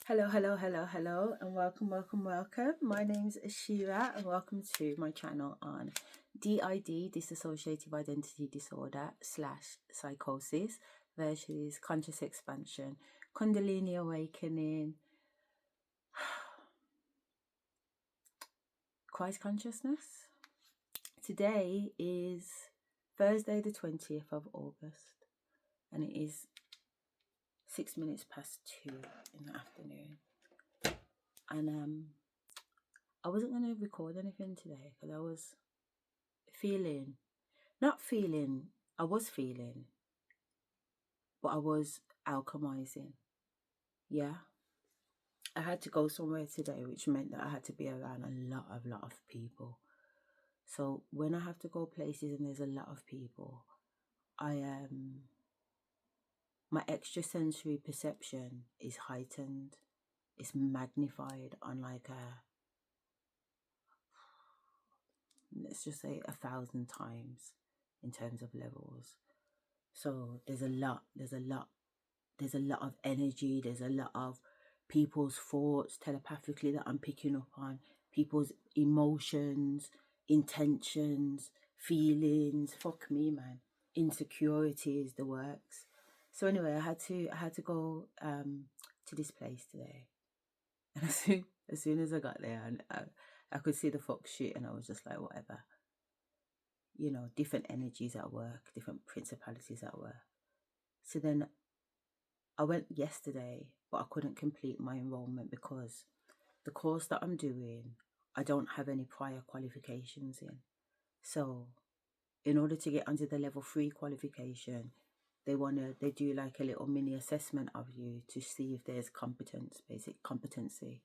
Hello, hello, hello, hello, and welcome. My name's Asherah, and welcome to my channel on DID, dissociative identity disorder / psychosis, versus conscious expansion, Kundalini awakening, Christ consciousness. Today is Thursday, the 20th of August, and it is 6 minutes past 2 in the afternoon. And I wasn't going to record anything today because I was feeling, I was feeling, but I was alchemizing. Yeah. I had to go somewhere today, which meant that I had to be around a lot of people. So when I have to go places and there's a lot of people, my extrasensory perception is heightened. It's magnified on like let's just say 1,000 times in terms of levels. So there's a lot of energy, there's a lot of people's thoughts telepathically that I'm picking up on, people's emotions, intentions, feelings, fuck me man, insecurities, the works. So anyway, I had to go to this place today, and as soon as I got there, and I could see the fuck shit, and I was just like, whatever, different energies at work, different principalities at work. So then I went yesterday, but I couldn't complete my enrollment because the course that I'm doing, I don't have any prior qualifications in. So in order to get onto the level 3 qualification, they do like a little mini assessment of you to see if there's basic competency.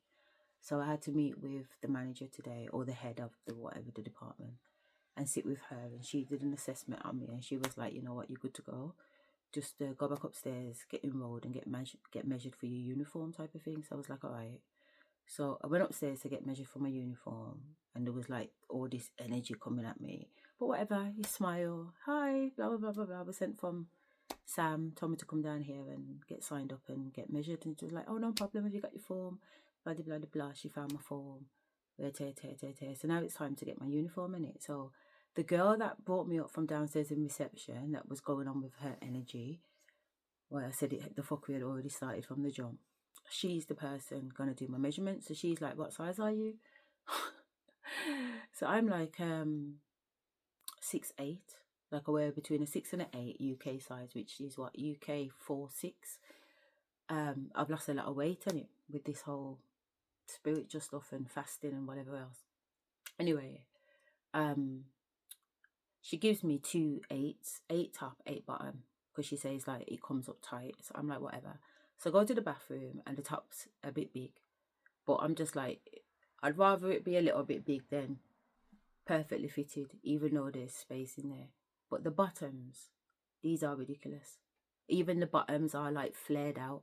So I had to meet with the manager today, or the head of the department, and sit with her, and she did an assessment on me, and she was like, you know what, you're good to go. Just go back upstairs, get enrolled, and get measured for your uniform type of thing. So I was like, all right. So I went upstairs to get measured for my uniform, and there was like all this energy coming at me. But whatever, you smile, hi, blah blah blah blah blah. I was sent from Sam, told me to come down here and get signed up and get measured, and she was like, oh, no problem, have you got your form? Blah blah blah blah. She found my form. So now it's time to get my uniform in it. So the girl that brought me up from downstairs in reception, that was going on with her energy, well, I said the fuckery had already started from the jump. She's the person gonna do my measurements. So she's like, what size are you? So I'm like 6'8". Like I wear between a 6 and an 8 UK size, which is what, UK 4'6". I've lost a lot of weight on it with this whole spiritual stuff and fasting and whatever else. Anyway, she gives me 2 8s, 8 top, 8 bottom, because she says like it comes up tight. So I'm like, whatever. So I go to the bathroom and the top's a bit big, but I'm just like, I'd rather it be a little bit big than perfectly fitted, even though there's space in there. But the bottoms, these are ridiculous. Even the bottoms are like flared out.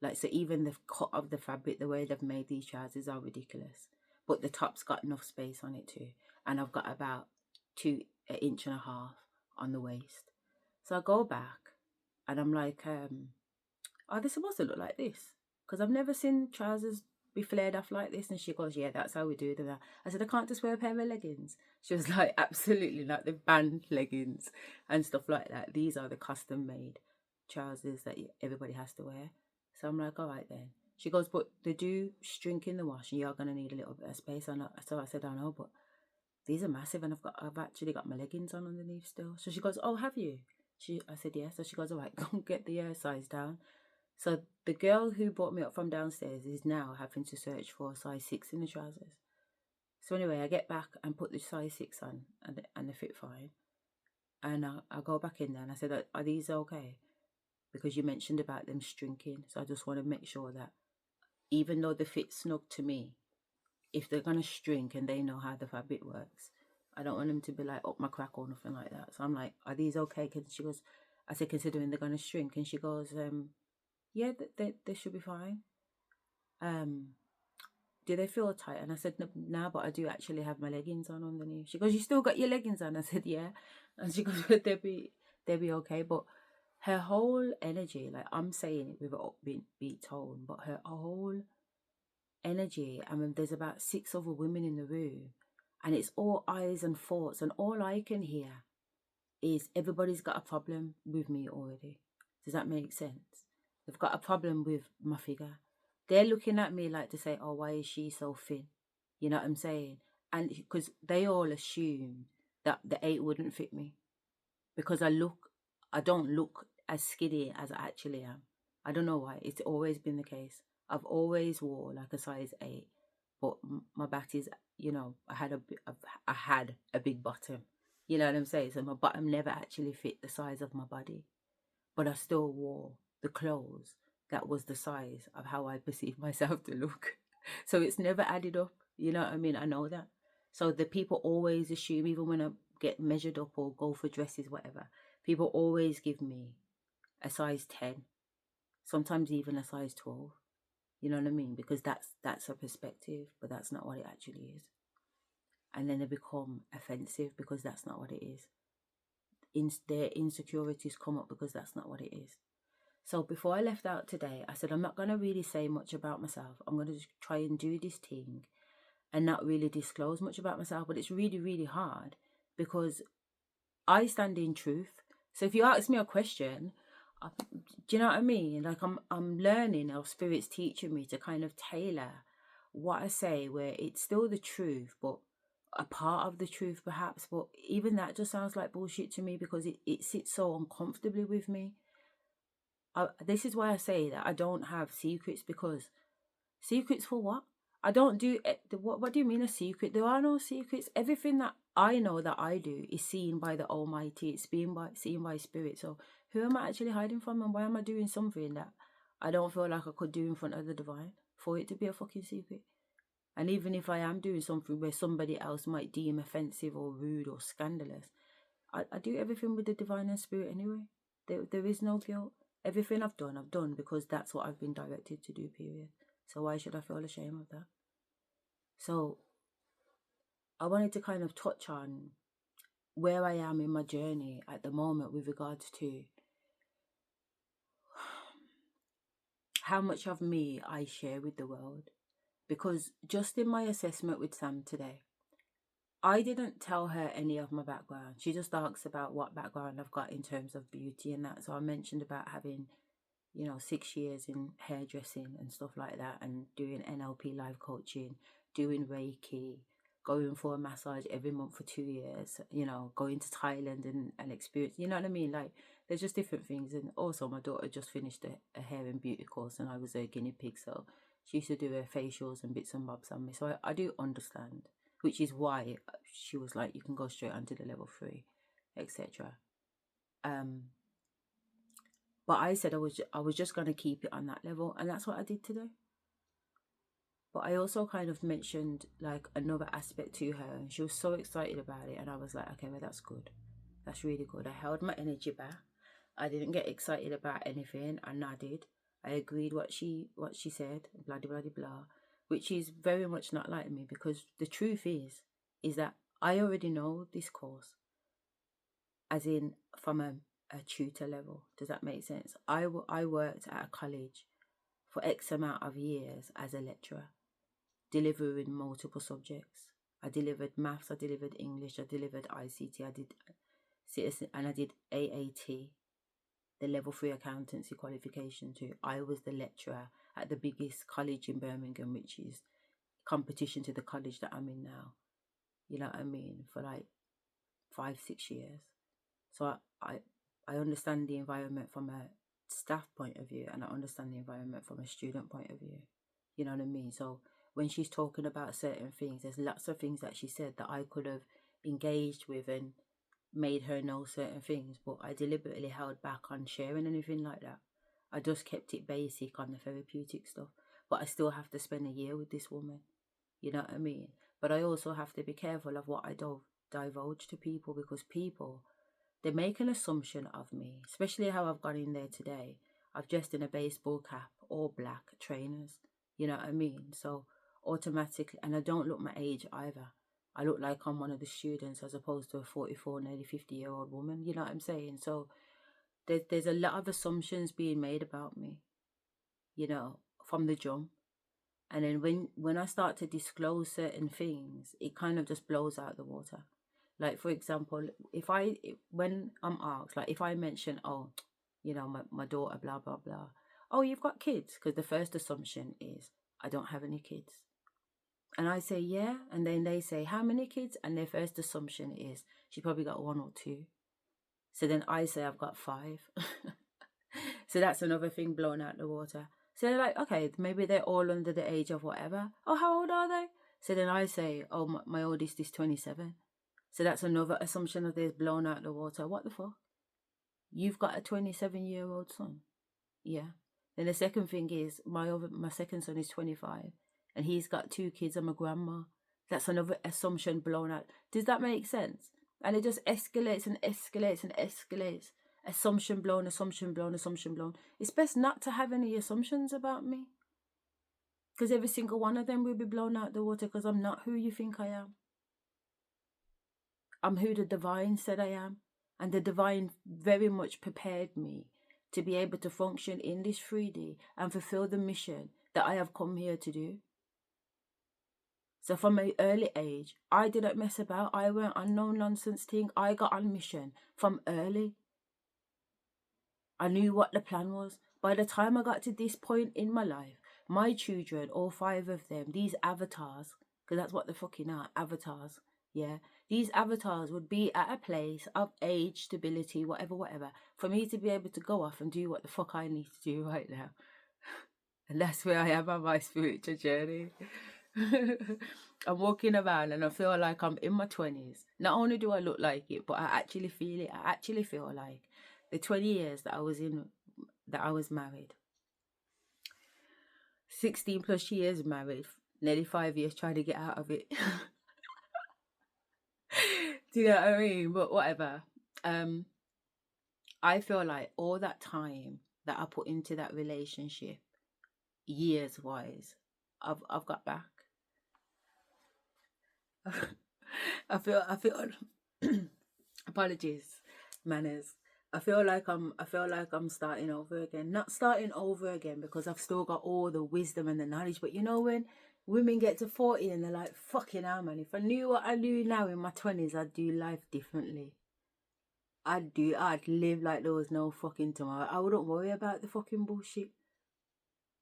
Like, so even the cut of the fabric, the way they've made these trousers are ridiculous. But the top's got enough space on it too. And I've got about 1.5 inches on the waist. So I go back and I'm like, are they supposed to look like this? Because I've never seen trousers be flared off like this. And she goes, yeah, that's how we do them. I said, I can't just wear a pair of leggings. She was like, absolutely not. The band leggings and stuff like that. These are the custom made trousers that everybody has to wear. So I'm like, all right then. She goes, but they do shrink in the wash and you're going to need a little bit of space. So I said, I know, but these are massive and I've actually got my leggings on underneath still. So she goes, oh, have you? I said, yeah. So she goes, all right, go and get the size down. So the girl who brought me up from downstairs is now having to search for a size 6 in the trousers. So anyway, I get back and put the size 6 on and they fit fine. And I go back in there and I said, are these okay? Because you mentioned about them shrinking. So I just want to make sure that even though they fit snug to me, if they're going to shrink and they know how the fabric works, I don't want them to be like up my crack or nothing like that. So I'm like, are these okay? She goes, I said, considering they're going to shrink. And she goes, yeah, they should be fine. Do they feel tight? And I said, no, but I do actually have my leggings on underneath. She goes, you still got your leggings on? I said, yeah. And she goes, they'll be okay. But her whole energy, like I'm saying it with an upbeat tone, but her whole energy, I mean, there's about 6 other women in the room, and it's all eyes and thoughts, and all I can hear is everybody's got a problem with me already. Does that make sense? They've got a problem with my figure. They're looking at me like to say, oh, why is she so thin? You know what I'm saying? And because they all assume that the 8 wouldn't fit me because I don't look as skinny as I actually am. I don't know why. It's always been the case. I've always wore like a size 8, but my back is, I had a big bottom. You know what I'm saying? So my bottom never actually fit the size of my body, but I still wore the clothes that was the size of how I perceive myself to look. So it's never added up. You know what I mean? I know that. So the people always assume, even when I get measured up or go for dresses, whatever, people always give me a size 10, sometimes even a size 12. You know what I mean? Because that's a perspective, but that's not what it actually is. And then they become offensive because that's not what it is. Their insecurities come up because that's not what it is. So before I left out today, I said I'm not going to really say much about myself. I'm going to just try and do this thing and not really disclose much about myself. But it's really, really hard because I stand in truth. So if you ask me a question, do you know what I mean? Like I'm learning, or Spirit's teaching me to kind of tailor what I say where it's still the truth, but a part of the truth perhaps. But even that just sounds like bullshit to me because it sits so uncomfortably with me. This is why I say that I don't have secrets, because secrets for what? I don't do what do you mean a secret? There are no secrets. Everything that I know that I do is seen by the Almighty. It's seen by Spirit. So who am I actually hiding from, and why am I doing something that I don't feel like I could do in front of the divine for it to be a fucking secret? And even if I am doing something where somebody else might deem offensive or rude or scandalous, I do everything with the divine and Spirit anyway. There is no guilt. Everything I've done because that's what I've been directed to do, period. So why should I feel ashamed of that? So I wanted to kind of touch on where I am in my journey at the moment with regards to how much of me I share with the world. Because just in my assessment with Sam today, I didn't tell her any of my background. She just asked about what background I've got in terms of beauty and that. So I mentioned about having 6 years in hairdressing and stuff like that, and doing NLP live coaching, doing Reiki, going for a massage every month for 2 years, going to Thailand and experience, you know what I mean? Like, there's just different things. And also my daughter just finished a hair and beauty course, and I was a guinea pig, so she used to do her facials and bits and bobs on me. So I do understand, which is why she was like, you can go straight onto the level 3, etc. But I said I was just going to keep it on that level, and that's what I did today. But I also kind of mentioned like another aspect to her, and she was so excited about it, and I was like, okay, well, that's good. That's really good. I held my energy back. I didn't get excited about anything. I nodded. I agreed what she said, blah blah blah blah, which is very much not like me, because the truth is that I already know this course, as in from a tutor level. Does that make sense? I worked at a college for X amount of years as a lecturer, delivering multiple subjects. I delivered maths, I delivered English, I delivered ICT, I did citizen, and I did AAT, the level 3 accountancy qualification too. I was the lecturer at the biggest college in Birmingham, which is competition to the college that I'm in now. You know what I mean? For like 5-6 years. So I understand the environment from a staff point of view, and I understand the environment from a student point of view. You know what I mean? So when she's talking about certain things, there's lots of things that she said that I could have engaged with and made her know certain things, but I deliberately held back on sharing anything like that. I just kept it basic on the therapeutic stuff. But I still have to spend a year with this woman. You know what I mean? But I also have to be careful of what I divulge to people, because people, they make an assumption of me, especially how I've gone in there today. I've dressed in a baseball cap, all black, trainers. You know what I mean? So automatically, and I don't look my age either. I look like I'm one of the students as opposed to a 44, nearly 50-year-old woman. You know what I'm saying? So there's a lot of assumptions being made about me, you know, from the jump. And then when I start to disclose certain things, it kind of just blows out the water. Like, for example, when I'm asked, like if I mention, oh, you know, my daughter, blah, blah, blah. Oh, you've got kids? Because the first assumption is, I don't have any kids. And I say, yeah. And then they say, how many kids? And their first assumption is, she probably got 1 or 2. So then I say, I've got 5. So that's another thing blown out the water. So they're like, okay, maybe they're all under the age of whatever. Oh, how old are they? So then I say, oh, my oldest is 27. So that's another assumption of theirs blown out the water. What the fuck? You've got a 27-year-old son? Yeah. Then the second thing is, my second son is 25. And he's got 2 kids. I'm a grandma. That's another assumption blown out. Does that make sense? And it just escalates and escalates and escalates. Assumption blown, assumption blown, assumption blown. It's best not to have any assumptions about me. Because every single one of them will be blown out the water, because I'm not who you think I am. I'm who the divine said I am. And the divine very much prepared me to be able to function in this 3D and fulfill the mission that I have come here to do. So from an early age, I didn't mess about. I went on no nonsense thing. I got on mission from early. I knew what the plan was. By the time I got to this point in my life, my children, all 5 of them, these avatars, because that's what the fucking are, avatars, yeah. These avatars would be at a place of age, stability, whatever, for me to be able to go off and do what the fuck I need to do right now. And that's where I am on my spiritual journey. I'm walking around and I feel like I'm in my 20s. Not only do I look like it, but I actually feel it. I actually feel like the 20 years that I was married, 16 plus years married, nearly 5 years trying to get out of it. Do you know what I mean? But whatever. I feel like all that time that I put into that relationship, years wise, I've got back. I feel apologies, manners. I feel like I'm starting over again. Not starting over again because I've still got all the wisdom and the knowledge. But you know, when women get to 40 and they're like, fucking hell, man, if I knew what I knew now in my 20s, I'd do life differently. I'd live like there was no fucking tomorrow. I wouldn't worry about the fucking bullshit.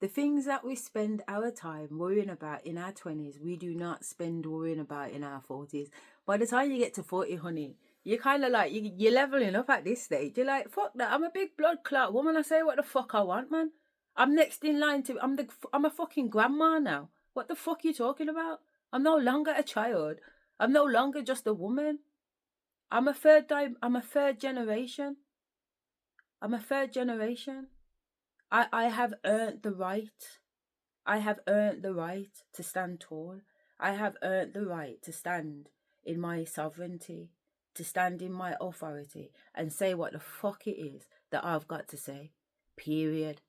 The things that we spend our time worrying about in our 20s, we do not spend worrying about in our 40s. By the time you get to 40, honey, you're kind of like, you're leveling up at this stage. You're like, fuck that, I'm a big blood clot woman. I say what the fuck I want, man. I'm next in line to, I'm a fucking grandma now. What the fuck are you talking about? I'm no longer a child. I'm no longer just a woman. I'm a third generation. I'm a third generation. I have earned the right. I have earned the right to stand tall. I have earned the right to stand in my sovereignty, to stand in my authority and say what the fuck it is that I've got to say. Period.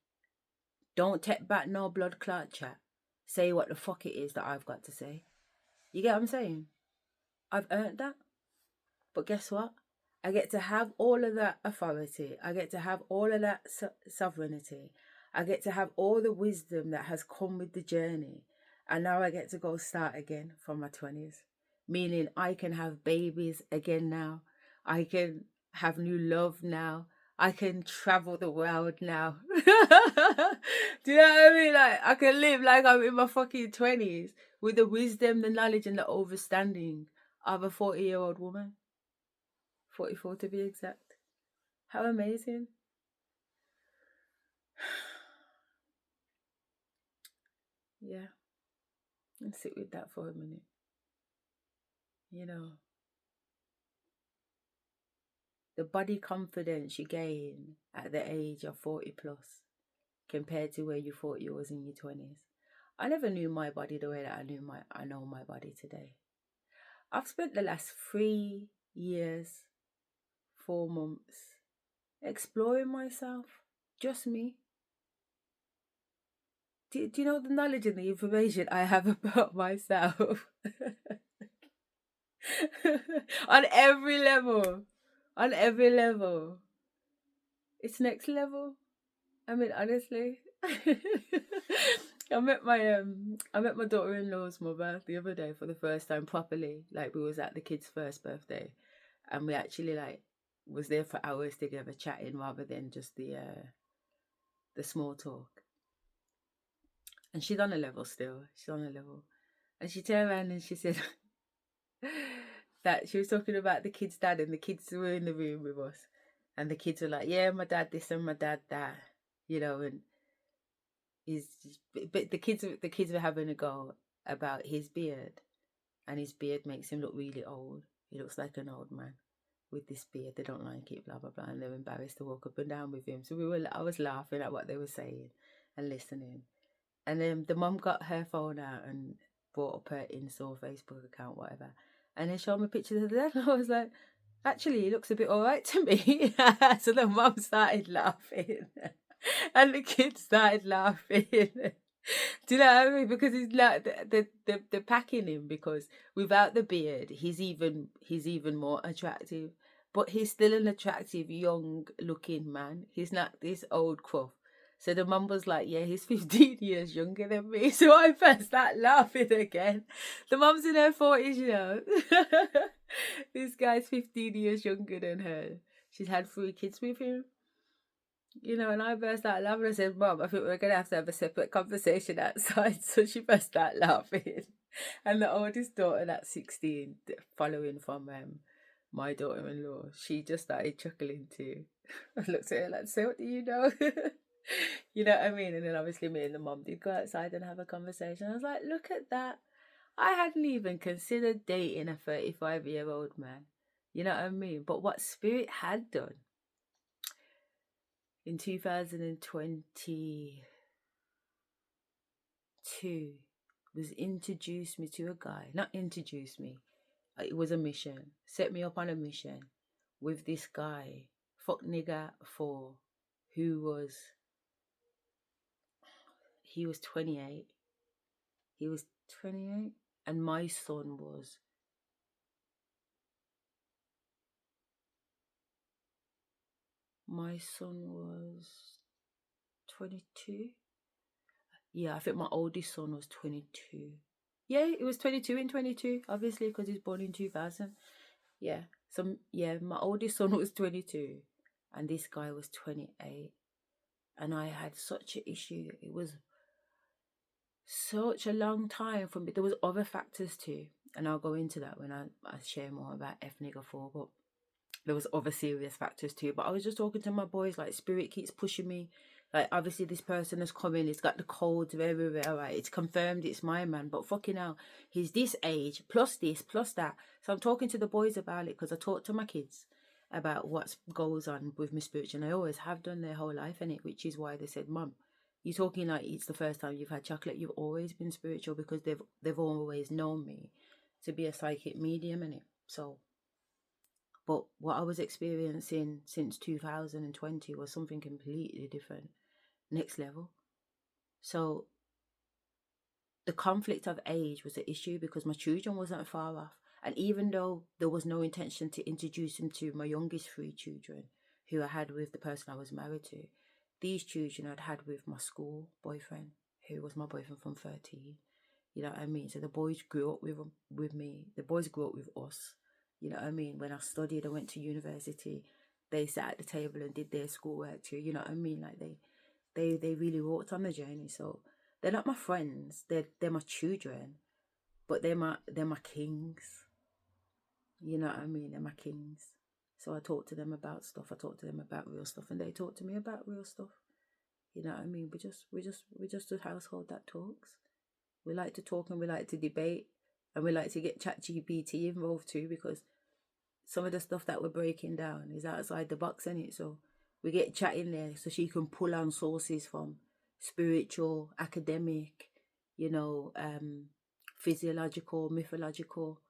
Don't take back no blood clot chat. Say what the fuck it is that I've got to say. You get what I'm saying? I've earned that. But guess what? I get to have all of that authority. I get to have all of that sovereignty. I get to have all the wisdom that has come with the journey. And now I get to go start again from my 20s. Meaning I can have babies again now. I can have new love now. I can travel the world now. Do you know what I mean? Like, I can live like I'm in my fucking 20s with the wisdom, the knowledge and the understanding of a 40-year-old woman. 44 to be exact. How amazing. Yeah. And sit with that for a minute. You know, the body confidence you gain at the age of 40 plus compared to where you thought you was in your 20s. I never knew my body the way that I know my body today. I've spent the last 3 years, 4 months exploring myself. Just me. Do you know the knowledge and the information I have about myself? On every level. It's next level. I mean, honestly, I met my daughter-in-law's mother the other day for the first time properly. Like we was at the kid's first birthday, and we actually like was there for hours together chatting rather than just the small talk. And she's on a level still. She's on a level, and she turned around and she said that she was talking about the kid's dad, and the kids were in the room with us, and the kids were like, "Yeah, my dad this and my dad that," and he's but the kids were having a go about his beard, and his beard makes him look really old. He looks like an old man with this beard. They don't like it, blah blah blah, and they're embarrassed to walk up and down with him. So I was laughing at what they were saying and listening. And then the mum got her phone out and brought up her Insta Facebook account, whatever, and then showed me pictures of the dad. And I was like, actually, he looks a bit alright to me. So the mum started laughing. And the kids started laughing. Do you know what I mean? Because it's like they're packing him because without the beard, he's even more attractive. But he's still an attractive, young looking man. He's not this old cruff. So the mum was like, "Yeah, he's 15 years younger than me." So I first start laughing again. The mum's in her 40s, This guy's 15 years younger than her. She's had 3 kids with him. And I burst out laughing. I said, "Mom, I think we're going to have a separate conversation outside." So she burst out laughing. And the oldest daughter, that's 16, following from my daughter-in-law, she just started chuckling too. I looked at her like, "So what do you know?" You know what I mean? And then obviously me and the mom did go outside and have a conversation. I was like, "Look at that. I hadn't even considered dating a 35-year-old man." You know what I mean? But what Spirit had done in 2022 was introduce me to a guy. Not introduce me. It was a mission. Set me up on a mission with this guy, fuck nigga 4, he was 28. He was 28, and my son was 22. Yeah, I think my oldest son was 22. Yeah, it was 22 in 22, obviously, because he's born in 2000. Yeah. So, yeah, my oldest son was 22, and this guy was 28. And I had such an issue. It was such a long time for me. There was other factors too, and I'll go into that when I share more about ethnic-4, but there was other serious factors too. But I was just talking to my boys, like, Spirit keeps pushing me. Like, obviously this person has come in, it's got the codes everywhere, right? It's confirmed it's my man, but fucking hell, he's this age, plus this, plus that. So I'm talking to the boys about it, because I talk to my kids about what goes on with my spiritual, and I always have done their whole life in it, which is why they said, "Mum, you're talking like it's the first time you've had chocolate. You've always been spiritual," because they've always known me to be a psychic medium in it. So, but what I was experiencing since 2020 was something completely different, next level. So the conflict of age was an issue because my children wasn't far off. And even though there was no intention to introduce him to my youngest 3 children who I had with the person I was married to, these children I'd had with my school boyfriend, who was my boyfriend from 13. You know what I mean? So the boys grew up with me. The boys grew up with us. You know what I mean? When I studied, I went to university. They sat at the table and did their schoolwork too. You know what I mean? Like they really walked on the journey. So they're not my friends. They're my children, but they're my kings. You know what I mean? They're my kings. So I talk to them about stuff. I talk to them about real stuff, and they talk to me about real stuff. You know what I mean? We're just a household that talks. We like to talk and we like to debate, and we like to get ChatGPT involved too, because some of the stuff that we're breaking down is outside the box, in it. So we get chat in there so she can pull on sources from spiritual, academic, physiological, mythological,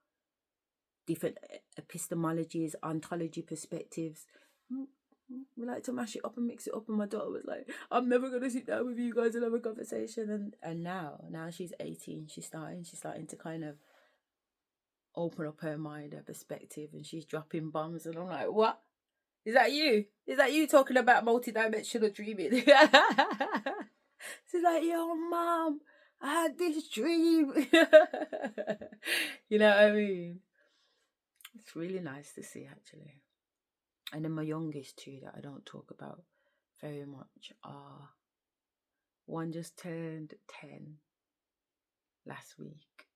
different epistemologies, ontology perspectives. We like to mash it up and mix it up, and my daughter was like, "I'm never gonna sit down with you guys and have a conversation." And now she's 18, she's starting to kind of open up her mind, her perspective, and she's dropping bombs, and I'm like, "What?" Is that you? Is that you talking about multidimensional dreaming? She's like, yo, mom, I had this dream. You know what I mean? It's really nice to see, actually. And then my youngest two that I don't talk about very much are one just turned 10 last week.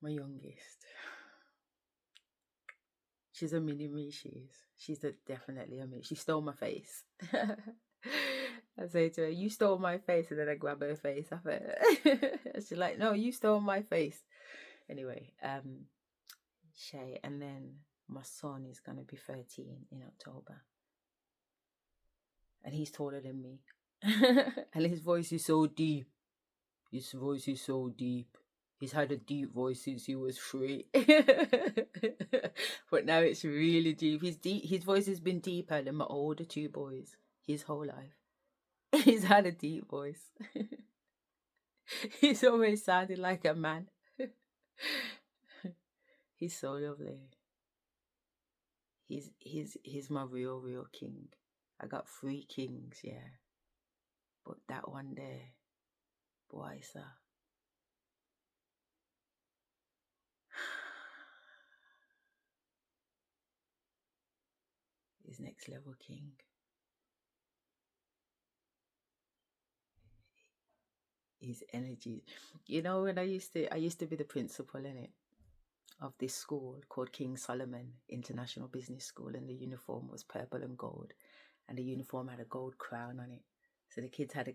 My youngest. She's a mini me, she is. Definitely a me. She stole my face. I say to her, you stole my face, and then I grab her face off her. She's like, no, you stole my face. Anyway, Shay, and then my son is gonna be 13 in October. And he's taller than me. And his voice is so deep. His voice is so deep. He's had a deep voice since he was 3. But now it's really deep. His voice has been deeper than my older 2 boys his whole life. He's had a deep voice. He's always sounded like a man. He's so lovely. He's my real king. I got 3 kings, yeah. But that one there, boy, sir. Is next level king. His energy. You know, when I used to be the principal in it of this school called King Solomon International Business School, and the uniform was purple and gold, and the uniform had a gold crown on it. So the kids had a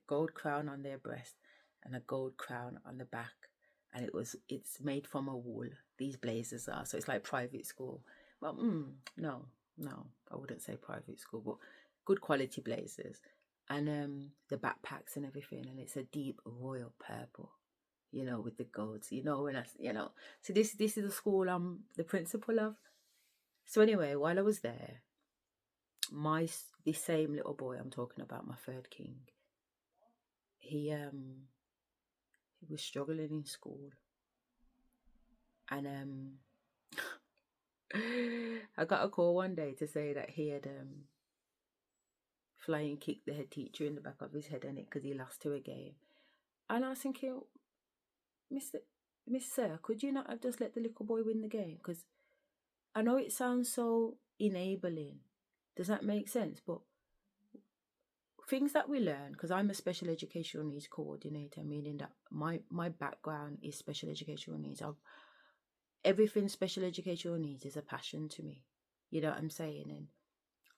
gold crown on their breast and a gold crown on the back, and it's made from a wool. These blazers are, so it's like private school. Well, no, I wouldn't say private school, but good quality blazers, and the backpacks and everything, and it's a deep royal purple, with the golds. When so this is the school I'm the principal of. So anyway, while I was there, this same little boy I'm talking about, my 3rd king, he was struggling in school, and I got a call one day to say that he had flying kicked the head teacher in the back of his head, and it because he lost to a game. And I was thinking, Miss Sir, could you not have just let the little boy win the game? Because I know it sounds so enabling. Does that make sense? But things that we learn, because I'm a special educational needs coordinator, meaning that my background is special educational needs. Everything special educational needs is a passion to me. You know what I'm saying? And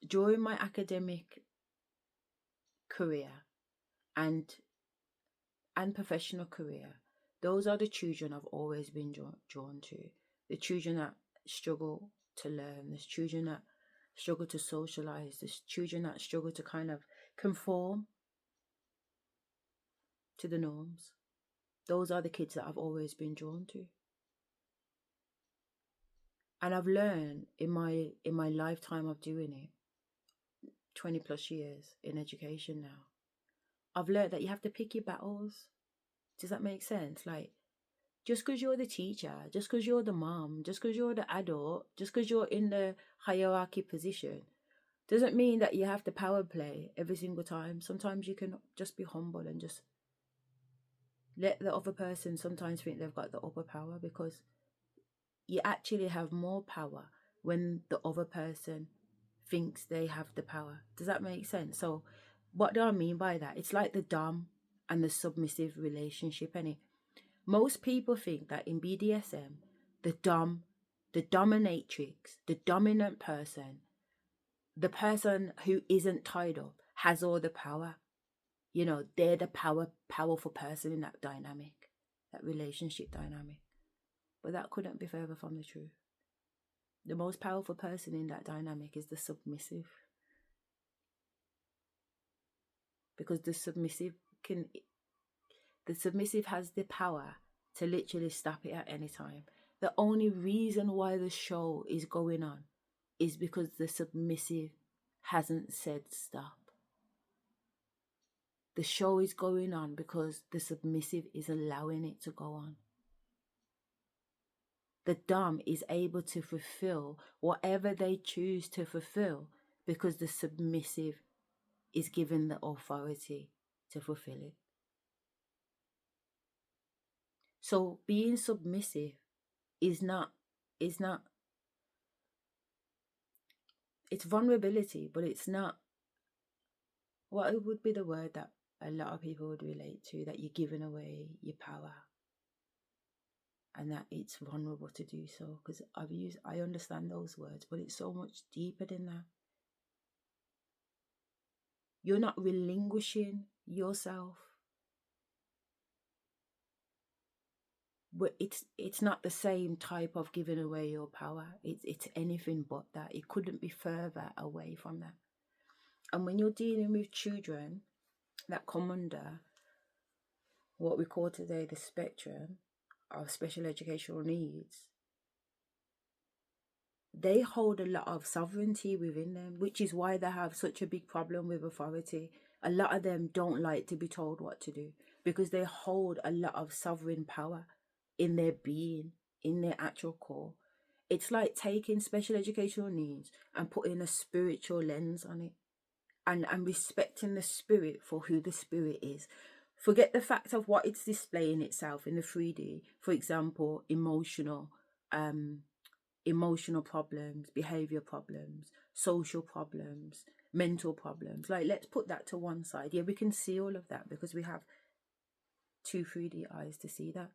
during my academic career and professional career, those are the children I've always been drawn to. The children that struggle to learn, the children that struggle to socialize, the children that struggle to kind of conform to the norms. Those are the kids that I've always been drawn to. And I've learned in my lifetime of doing it, 20 plus years in education now, I've learned that you have to pick your battles. Does that make sense? Like, just because you're the teacher, just because you're the mom, just because you're the adult, just because you're in the hierarchy position, doesn't mean that you have to power play every single time. Sometimes you can just be humble and just let the other person sometimes think they've got the upper power, because you actually have more power when the other person thinks they have the power. Does that make sense? So what do I mean by that? It's like the dom and the submissive relationship, innit? Most people think that in BDSM, the dominatrix, the dominant person, the person who isn't tied up has all the power. They're the powerful person in that dynamic, that relationship dynamic. But that couldn't be further from the truth. The most powerful person in that dynamic is the submissive. Because the submissive has the power to literally stop it at any time. The only reason why the show is going on is because the submissive hasn't said stop. The show is going on because the submissive is allowing it to go on. the Dom is able to fulfill whatever they choose to fulfill because the submissive is given the authority to fulfill it. So being submissive is not, it's vulnerability, but it's not, what it would be the word that a lot of people would relate to, that you're giving away your power and that it's vulnerable to do so. Because I understand those words, but it's so much deeper than that. You're not relinquishing yourself, but it's not the same type of giving away your power. It's anything but that. It couldn't be further away from that. And when you're dealing with children that come under what we call today the spectrum of special educational needs, they hold a lot of sovereignty within them, which is why they have such a big problem with authority. A lot of them don't like to be told what to do because they hold a lot of sovereign power in their being, in their actual core. It's like taking special educational needs and putting a spiritual lens on it, and respecting the spirit for who the spirit is. Forget the fact of what it's displaying itself in the 3D. For example, emotional problems, behavior problems, social problems, mental problems. Like, let's put that to one side. Yeah, we can see all of that because we have 2 3D eyes to see that.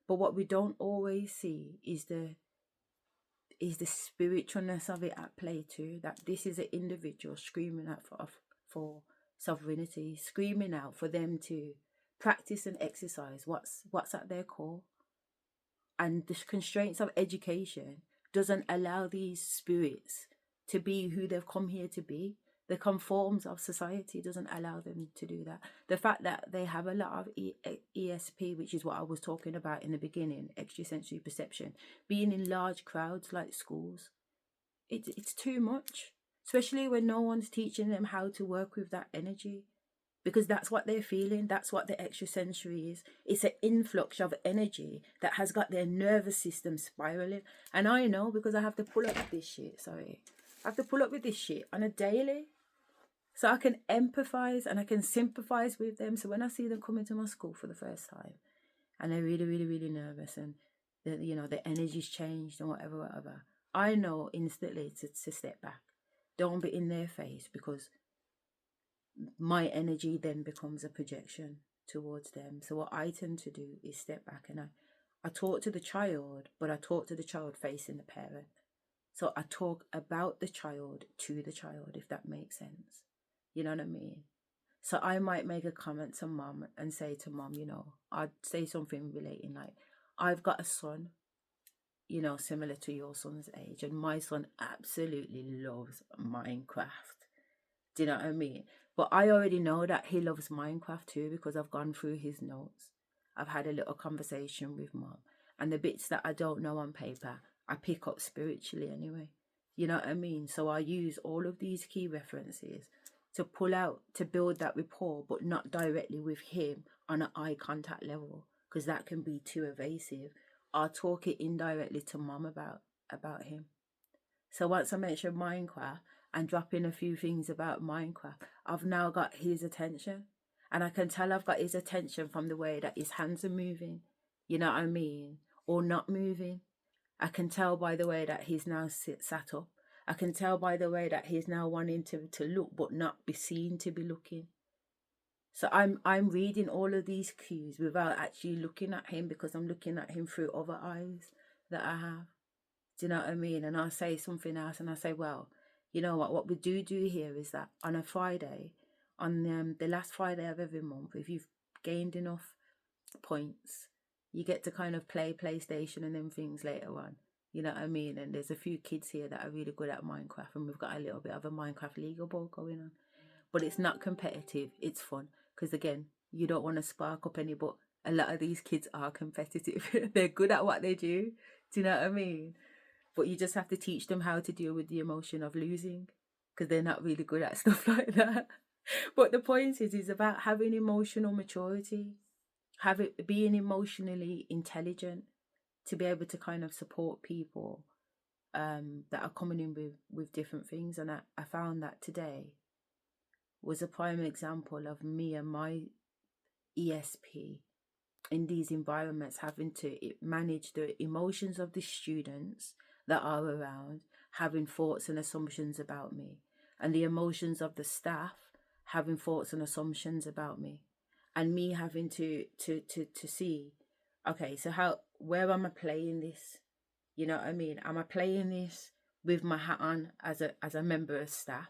But what we don't always see is the spiritualness of it at play too. That this is an individual screaming out for sovereignty, screaming out for them to practice and exercise what's at their core. And the constraints of education doesn't allow these spirits to be who they've come here to be. The conforms of society doesn't allow them to do that. The fact that they have a lot of ESP, which is what I was talking about in the beginning, extrasensory perception, being in large crowds like schools, it's too much, especially when no one's teaching them how to work with that energy, because that's what they're feeling. That's what the extrasensory is. It's an influx of energy that has got their nervous system spiraling. And I know because I have to pull up with this shit. I have to pull up with this shit on a daily. So I can empathize and I can sympathize with them. So when I see them coming to my school for the first time and they're really, really, really nervous and the energy's changed and whatever, I know instantly to step back. Don't be in their face, because my energy then becomes a projection towards them. So what I tend to do is step back and I talk to the child, but I talk to the child facing the parent. So I talk about the child to the child, if that makes sense. You know what I mean? So I might make a comment to mom and say to mom, I'd say something relating like, I've got a son, similar to your son's age, and my son absolutely loves Minecraft. Do you know what I mean? But I already know that he loves Minecraft too, because I've gone through his notes. I've had a little conversation with mom, and the bits that I don't know on paper, I pick up spiritually anyway. You know what I mean? So I use all of these key references to pull out, to build that rapport, but not directly with him on an eye contact level, because that can be too evasive. I'll talk it indirectly to mom about him. So once I mention Minecraft and drop in a few things about Minecraft, I've now got his attention. And I can tell I've got his attention from the way that his hands are moving, you know what I mean? Or not moving. I can tell by the way that he's now sat up. I can tell by the way that he's now wanting to look but not be seen to be looking. So I'm reading all of these cues without actually looking at him, because I'm looking at him through other eyes that I have. Do you know what I mean? And I'll say something else and I say, well, you know what we do here is that on a Friday, on the last Friday of every month, if you've gained enough points, you get to kind of play PlayStation and them things later on. You know what I mean? And there's a few kids here that are really good at Minecraft, and we've got a little bit of a Minecraft leaderboard going on. But it's not competitive, it's fun. Because again, you don't want to spark up any, but a lot of these kids are competitive. They're good at what they do. Do you know what I mean? But you just have to teach them how to deal with the emotion of losing, because they're not really good at stuff like that. But the point is about having emotional maturity, being emotionally intelligent, to be able to kind of support people that are coming in with different things. And I found that today was a prime example of me and my ESP in these environments having to manage the emotions of the students that are around, having thoughts and assumptions about me, and the emotions of the staff having thoughts and assumptions about me, and me having to see, okay, so where am I playing this? You know what I mean? Am I playing this with my hat on as a member of staff?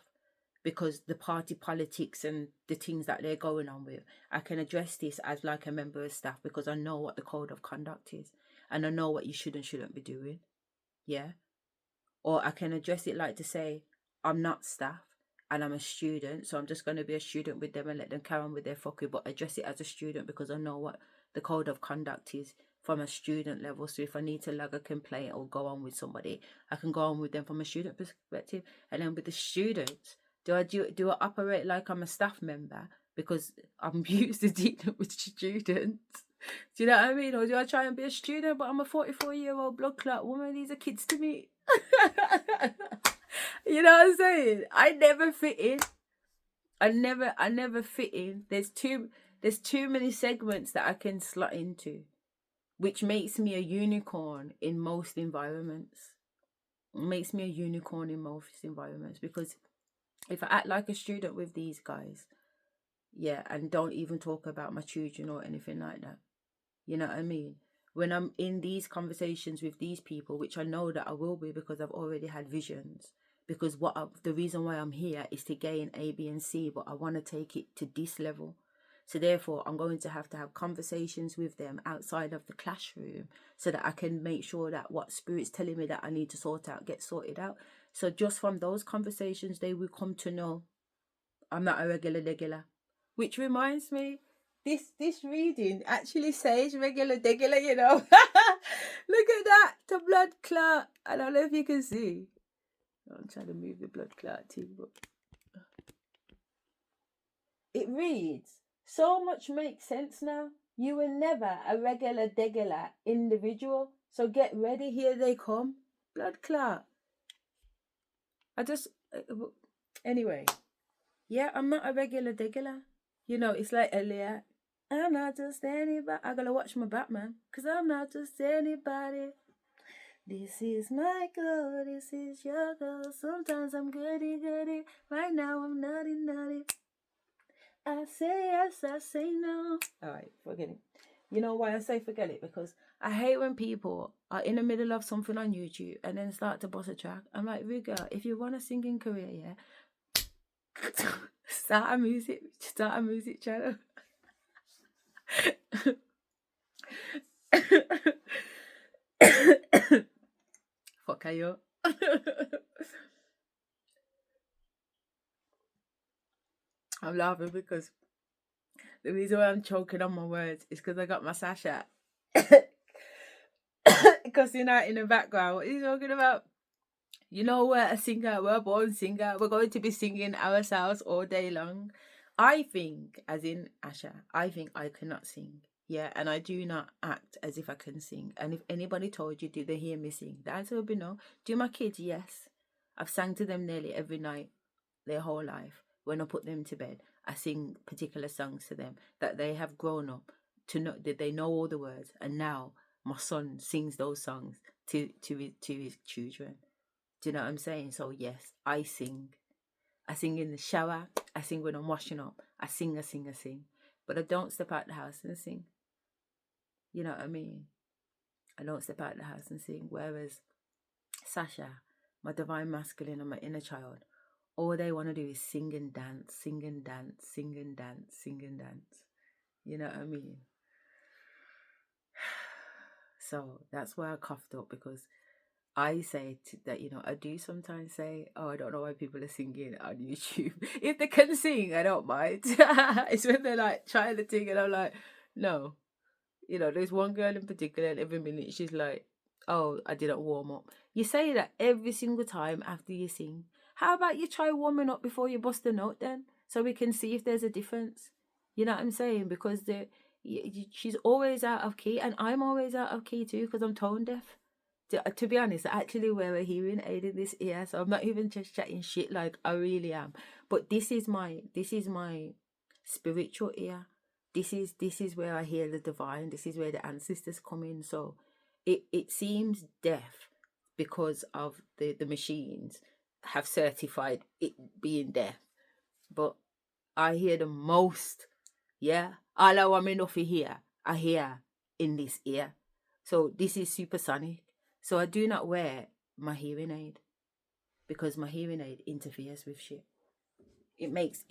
Because the party politics and the things that they're going on with, I can address this as like a member of staff because I know what the code of conduct is and I know what you should and shouldn't be doing. Yeah. Or I can address it like to say, I'm not staff and I'm a student, so I'm just going to be a student with them and let them carry on with their fuckery, but address it as a student because I know what the code of conduct is from a student level. So if I need to log a complaint or go on with somebody, I can go on with them from a student perspective. And then with the students, do I operate like I'm a staff member because I'm used to dealing with students? Do you know what I mean? Or do I try and be a student, but I'm a 44-year-old blood clot woman? These are kids to me. You know what I'm saying? I never fit in. I never fit in. There's too many segments that I can slot into, which makes me a unicorn in most environments. It makes me a unicorn in most environments because if I act like a student with these guys, yeah, and don't even talk about my children or anything like that, you know what I mean? When I'm in these conversations with these people, which I know that I will be because I've already had visions, because the reason why I'm here is to gain A, B, and C, but I want to take it to this level. So therefore, I'm going to have conversations with them outside of the classroom so that I can make sure that what Spirit's telling me that I need to sort out gets sorted out. So just from those conversations, they will come to know I'm not a regular. Which reminds me, this reading actually says regular, you know. Look at that, the blood clot. I don't know if you can see. I'm trying to move the blood clot too, but it reads, so much makes sense now. You were never a regular individual. So get ready, here they come. Blood clot. Anyway, yeah, I'm not a regular. You know, it's like Elliot. I'm not just anybody. I gotta watch my Batman, cause I'm not just anybody. This is my goal, this is your goal. Sometimes I'm goody. Right now I'm naughty. I say yes, I say no. Alright, forget it. You know why I say forget it? Because I hate when people are in the middle of something on YouTube and then start to boss a track. I'm like, Riga, if you want a singing career, yeah, start a music channel. Fuck you. I'm laughing because the reason why I'm choking on my words is because I got my Sasha cussing out in the background. What are you talking about? You know, we're a singer, we're a born singer. We're going to be singing ourselves all day long. I think, as in Asherah, I think I cannot sing. Yeah, and I do not act as if I can sing. And if anybody told you, do they hear me sing? The answer would be no. Do my kids? Yes. I've sang to them nearly every night, their whole life. When I put them to bed, I sing particular songs to them that they have grown up to know, that they know all the words. And now my son sings those songs to his children. Do you know what I'm saying? So yes, I sing. I sing in the shower. I sing when I'm washing up. I sing. But I don't step out the house and sing. You know what I mean? I don't step out the house and sing. Whereas Sasha, my divine masculine and my inner child, all they want to do is sing and dance. You know what I mean? So that's why I coughed up, because I say that, you know, I do sometimes say, oh, I don't know why people are singing on YouTube. If they can sing, I don't mind. It's when they're like trying to sing and I'm like, no. You know, there's one girl in particular, and every minute she's like, oh, I didn't warm up. You say that every single time after you sing. How about you try warming up before you bust a note then? So we can see if there's a difference. You know what I'm saying? Because she's always out of key, and I'm always out of key too because I'm tone deaf. To be honest, I actually wear a hearing aid in this ear, so I'm not even just chatting shit. Like, I really am. But this is my spiritual ear. This is where I hear the divine. This is where the ancestors come in. So it seems deaf because of the machines have certified it being deaf. But I hear the most. Yeah. All I'm enough to hear, I hear in this ear. So this is supersonic. So I do not wear my hearing aid because my hearing aid interferes with shit. It makes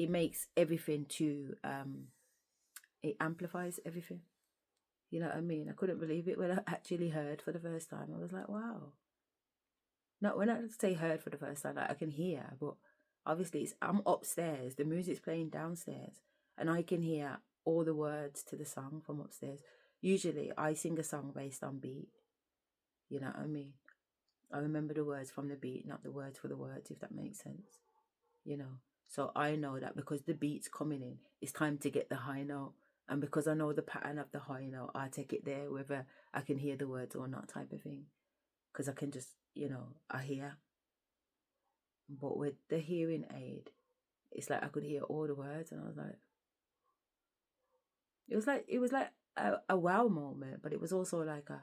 everything too it amplifies everything. You know what I mean? I couldn't believe it when I actually heard for the first time. I was like, wow. Not when I say heard for the first time, like I can hear, but obviously I'm upstairs, the music's playing downstairs, and I can hear all the words to the song from upstairs. Usually I sing a song based on beat. You know what I mean? I remember the words from the beat, not the words for the words, if that makes sense. You know. So I know that because the beat's coming in, it's time to get the high note. And because I know the pattern of the high note, I take it there, whether I can hear the words or not, type of thing. Because I can just, I hear. But with the hearing aid, it's like I could hear all the words, and I was like, it was like a wow moment, but it was also like a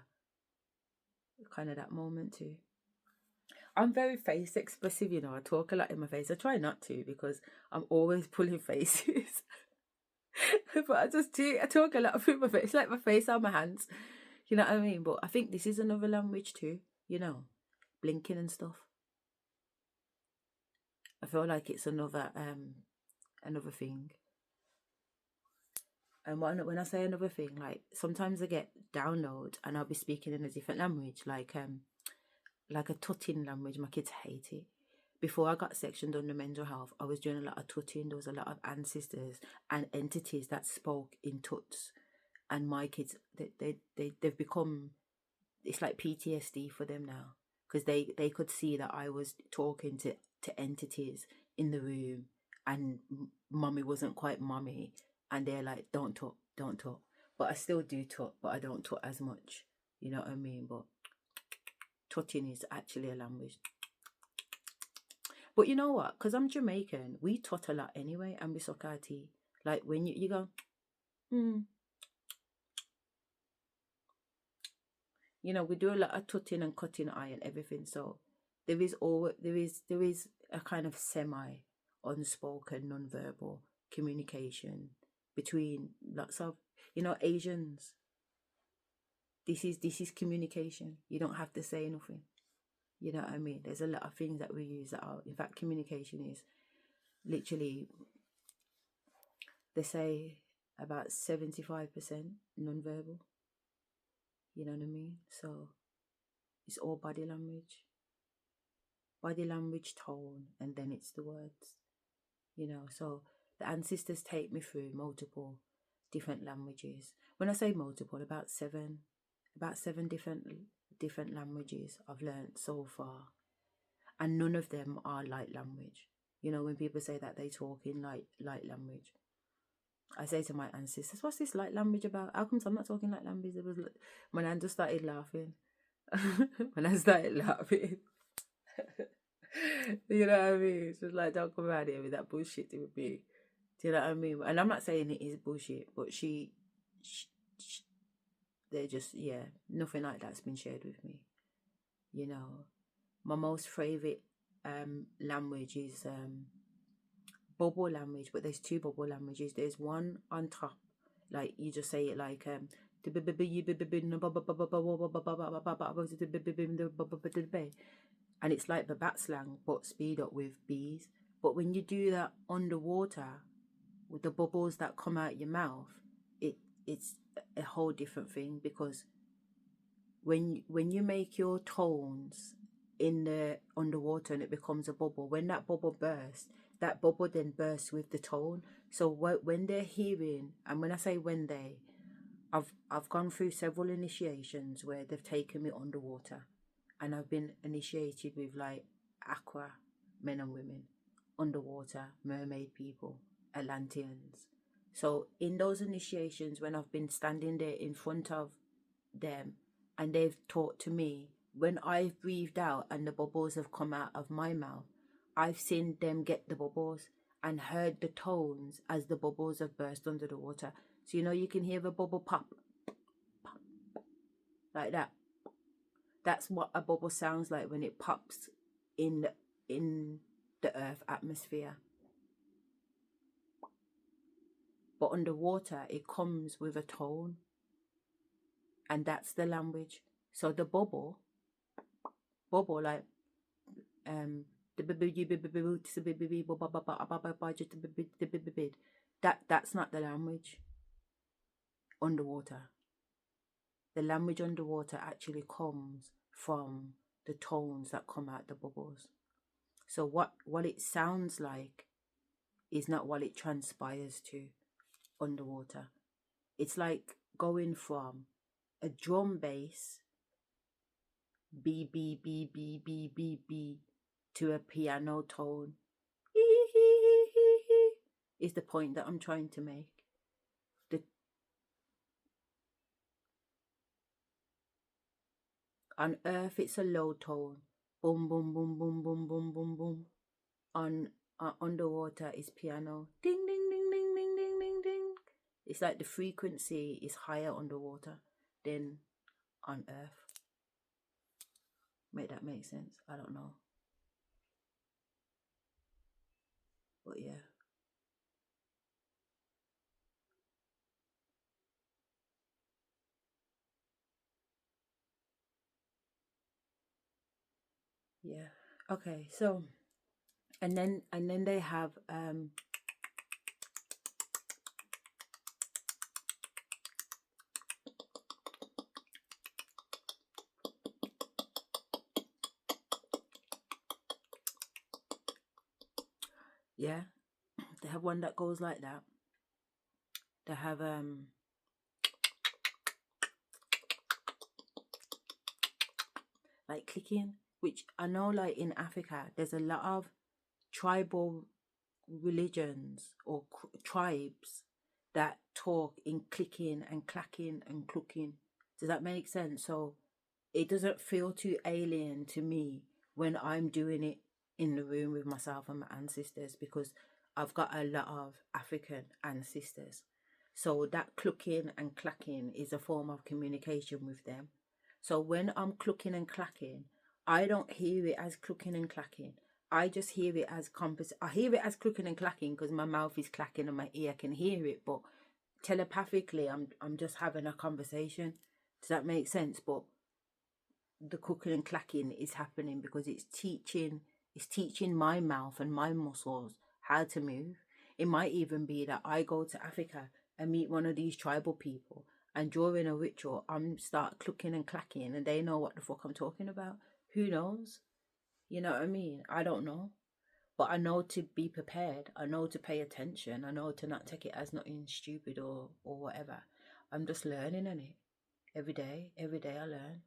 kind of that moment too. I'm very face expressive, I talk a lot in my face. I try not to because I'm always pulling faces. But I talk a lot through my face, like my face on my hands. You know what I mean? But I think this is another language too, blinking and stuff. I feel like it's another thing. And when I say another thing, like sometimes I get downloads and I'll be speaking in a different language, like a tutting language. My kids hate it. Before I got sectioned under mental health, I was doing a lot of tutting. There was a lot of ancestors and entities that spoke in tuts, and my kids they've become, it's like PTSD for them now because they could see that I was talking to entities in the room, and mommy wasn't quite mommy, and they're like, don't talk, don't talk. But I still do talk, but I don't talk as much. You know what I mean? But tutting is actually a language. But you know what? Because I'm Jamaican, we tut a lot anyway, and we suck our tea. Like when you go, we do a lot of tutting and cutting eye and everything. So there is a kind of semi unspoken non-verbal communication between lots of Asians. This is communication. You don't have to say nothing. You know what I mean? There's a lot of things that we use that are, in fact, communication is literally, they say, about 75% non-verbal. You know what I mean? So it's all body language, tone, and then it's the words. So the ancestors take me through multiple different languages. When I say multiple, about seven different languages I've learned so far, and none of them are light language. When people say that they talk in light language, I say to my ancestors, "What's this light language about? How come I'm not talking light language?" It was when I just started laughing. When I started laughing. You know what I mean? It's just like, don't come around here with that bullshit with me. Do you know what I mean? And I'm not saying it is bullshit, but she they're just, nothing like that's been shared with me. My most favourite language is bubble language, but there's two bubble languages. There's one on top, like you just say it like and it's like the bat slang but speed up with bees. But when you do that underwater with the bubbles that come out your mouth, it's a whole different thing, because when you make your tones in the underwater and it becomes a bubble, when that bubble bursts, that bubble then bursts with the tone. So when they're hearing, and when I say when they, I've gone through several initiations where they've taken me underwater, and I've been initiated with like aqua men and women, underwater mermaid people, Atlanteans. So in those initiations, when I've been standing there in front of them and they've taught to me, when I've breathed out and the bubbles have come out of my mouth, I've seen them get the bubbles and heard the tones as the bubbles have burst under the water. So you can hear the bubble pop, pop like that. That's what a bubble sounds like when it pops in the earth atmosphere. But underwater, it comes with a tone, and that's the language. So the bubble like that's not the language underwater. The language underwater actually comes from the tones that come out the bubbles. So what it sounds like is not what it transpires to underwater. It's like going from a drum bass B B B B B B B to a piano tone. Is the point that I'm trying to make. On earth it's a low tone. Boom boom boom boom boom boom boom boom. On underwater is piano. Ding ding ding ding ding ding ding ding. It's like the frequency is higher underwater than on earth. Make that make sense? I don't know. But yeah. Yeah. Okay, so and then they have yeah, they have one that goes like that. They have like clicking, which I know like in Africa there's a lot of tribal religions or tribes that talk in clicking and clacking and clucking. Does that make sense? So it doesn't feel too alien to me when I'm doing it in the room with myself and my ancestors, because I've got a lot of African ancestors. So that clucking and clacking is a form of communication with them. So when I'm clucking and clacking, I don't hear it as clucking and clacking. I just hear it as I hear it as clucking and clacking because my mouth is clacking and my ear can hear it. But telepathically, I'm just having a conversation. Does that make sense? But the cooking and clacking is happening because it's teaching my mouth and my muscles how to move. It might even be that I go to Africa and meet one of these tribal people, and during a ritual I'm start clucking and clacking and they know what the fuck I'm talking about. Who knows? You know what I mean? I don't know. But I know to be prepared. I know to pay attention. I know to not take it as nothing stupid or whatever. I'm just learning in it. Every day I learn.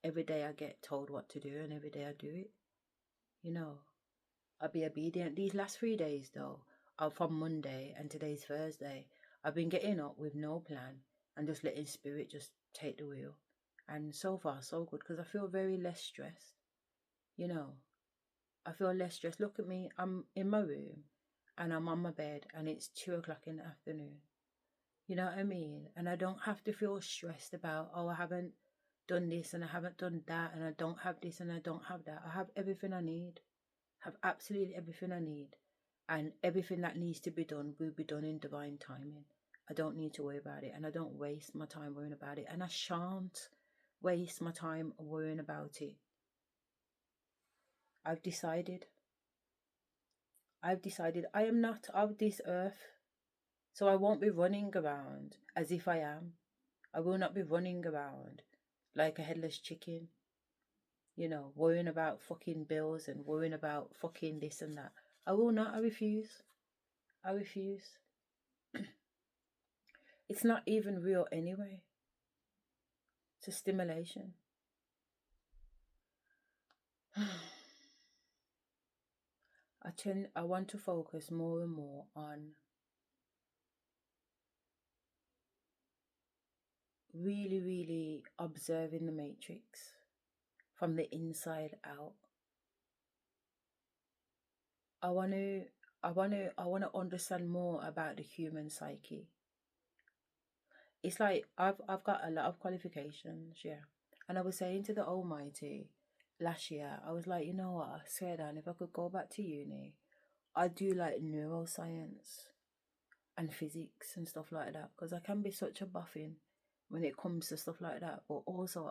Every day I get told what to do and every day I do it. I'll be obedient. These last 3 days though, from Monday and today's Thursday, I've been getting up with no plan and just letting spirit just take the wheel. And so far so good because I feel very less stressed. I feel less stressed. Look at me, I'm in my room and I'm on my bed and it's 2 o'clock in the afternoon. You know what I mean? And I don't have to feel stressed about, oh, I haven't done this and I haven't done that and I don't have this and I don't have that. I have everything I need. I have absolutely everything I need. And everything that needs to be done will be done in divine timing. I don't need to worry about it and I don't waste my time worrying about it. And I shan't waste my time worrying about it. I've decided I am not of this earth. So I won't be running around as if I am. I will not be running around like a headless chicken, worrying about fucking bills and worrying about fucking this and that. I will not. I refuse. I refuse. It's not even real anyway. It's a stimulation. I want to focus more and more on really, really observing the matrix from the inside out. I want to I want to understand more about the human psyche. It's like I've got a lot of qualifications, yeah. And I was saying to the Almighty last year, I was like, you know what, I swear down, if I could go back to uni, I'd do like neuroscience and physics and stuff like that, because I can be such a buffin when it comes to stuff like that. But also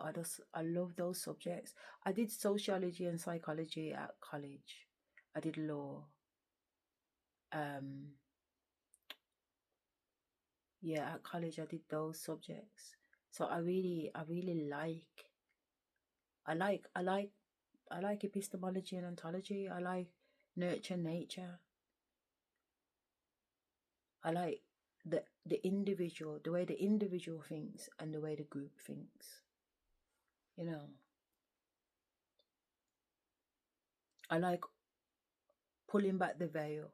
I love those subjects. I did sociology and psychology at college. I did law. Um yeah, at college I did those subjects. So I really I like I like epistemology and ontology. I like nurture nature. I like the individual, the way the individual thinks and the way the group thinks. You know, I like pulling back the veil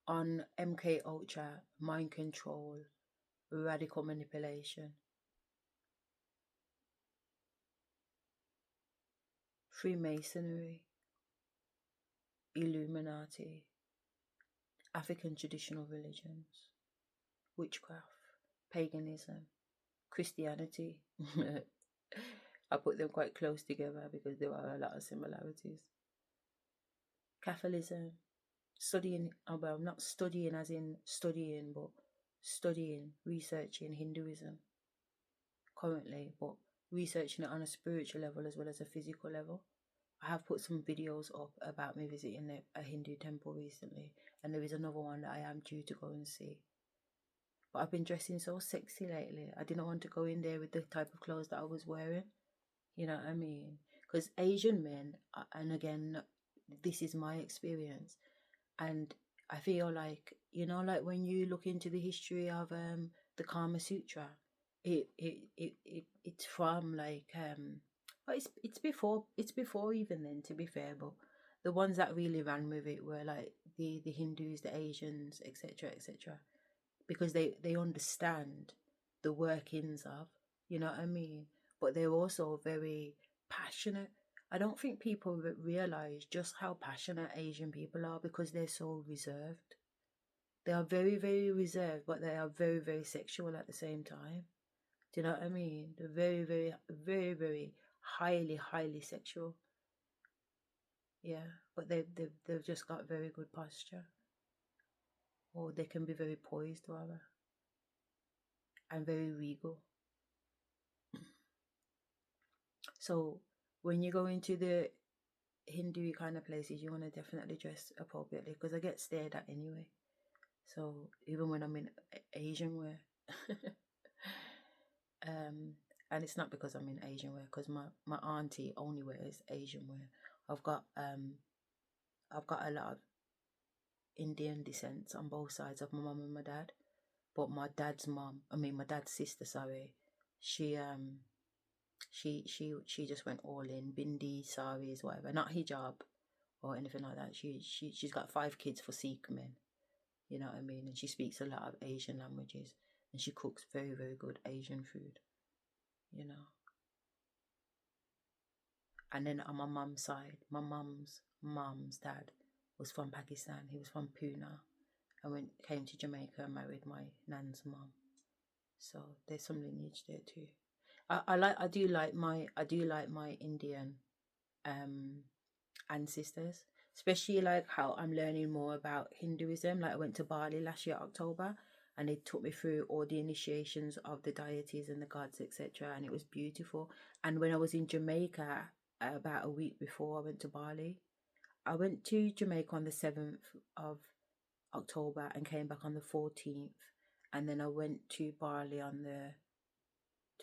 on MK Ultra, mind control, radical manipulation, Freemasonry, Illuminati, African traditional religions, witchcraft, paganism, Christianity. I put them quite close together because there are a lot of similarities. Catholicism, studying, well, not studying as in studying, but studying, researching Hinduism currently, but researching it on a spiritual level as well as a physical level. I have put some videos up about me visiting a Hindu temple recently, and there is another one that I am due to go and see. But I've been dressing so sexy lately. I didn't want to go in there with the type of clothes that I was wearing. You know what I mean? Because Asian men, and again, this is my experience, and I feel like, you know, like when you look into the history of the Kama Sutra, it's from like but it's before even then, to be fair. But the ones that really ran with it were like the Hindus, the Asians, etc., etc., because they understand the workings of, you know what I mean. But they're also very passionate. I don't think people realize just how passionate Asian people are because they're so reserved. They are very, very reserved, but they are very, very sexual at the same time. Do you know what I mean? They're very, very, very, very highly, highly sexual. Yeah, but they've just got very good posture, or they can be very poised rather, and very regal. So when you go into the Hindu kind of places, you want to definitely dress appropriately because I get stared at anyway. So even when I'm in Asian wear, and it's not because I'm in Asian wear, because my auntie only wears Asian wear. I've got I've got a lot of Indian descent on both sides of my mum and my dad, but my dad's sister, sorry, she she just went all in bindi, saris, whatever, not hijab or anything like that. She's got 5 kids for Sikh men, you know what I mean, and she speaks a lot of Asian languages, and she cooks very, very good Asian food, you know. And then on my mum's side, my mum's dad was from Pakistan. He was from Pune, and came to Jamaica and married my nan's mum. So there's some lineage there too. I do like my Indian ancestors, especially like how I'm learning more about Hinduism. Like I went to Bali last year, October, and they took me through all the initiations of the deities and the gods, etc. And it was beautiful. And when I was in Jamaica about a week before I went to Bali, I went to Jamaica on the 7th of October and came back on the 14th. And then I went to Bali on the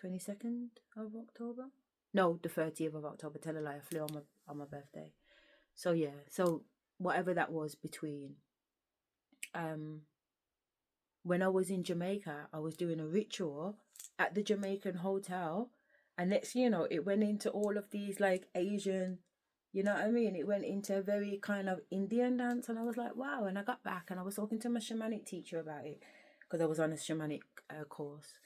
22nd of October. No, the 30th of October. Tell a lie, I flew on my birthday. So yeah, so whatever that was between. When I was in Jamaica, I was doing a ritual at the Jamaican hotel, and next you know, it went into all of these like Asian, you know what I mean? It went into a very kind of Indian dance, and I was like, wow. And I got back and I was talking to my shamanic teacher about it because I was on a shamanic course.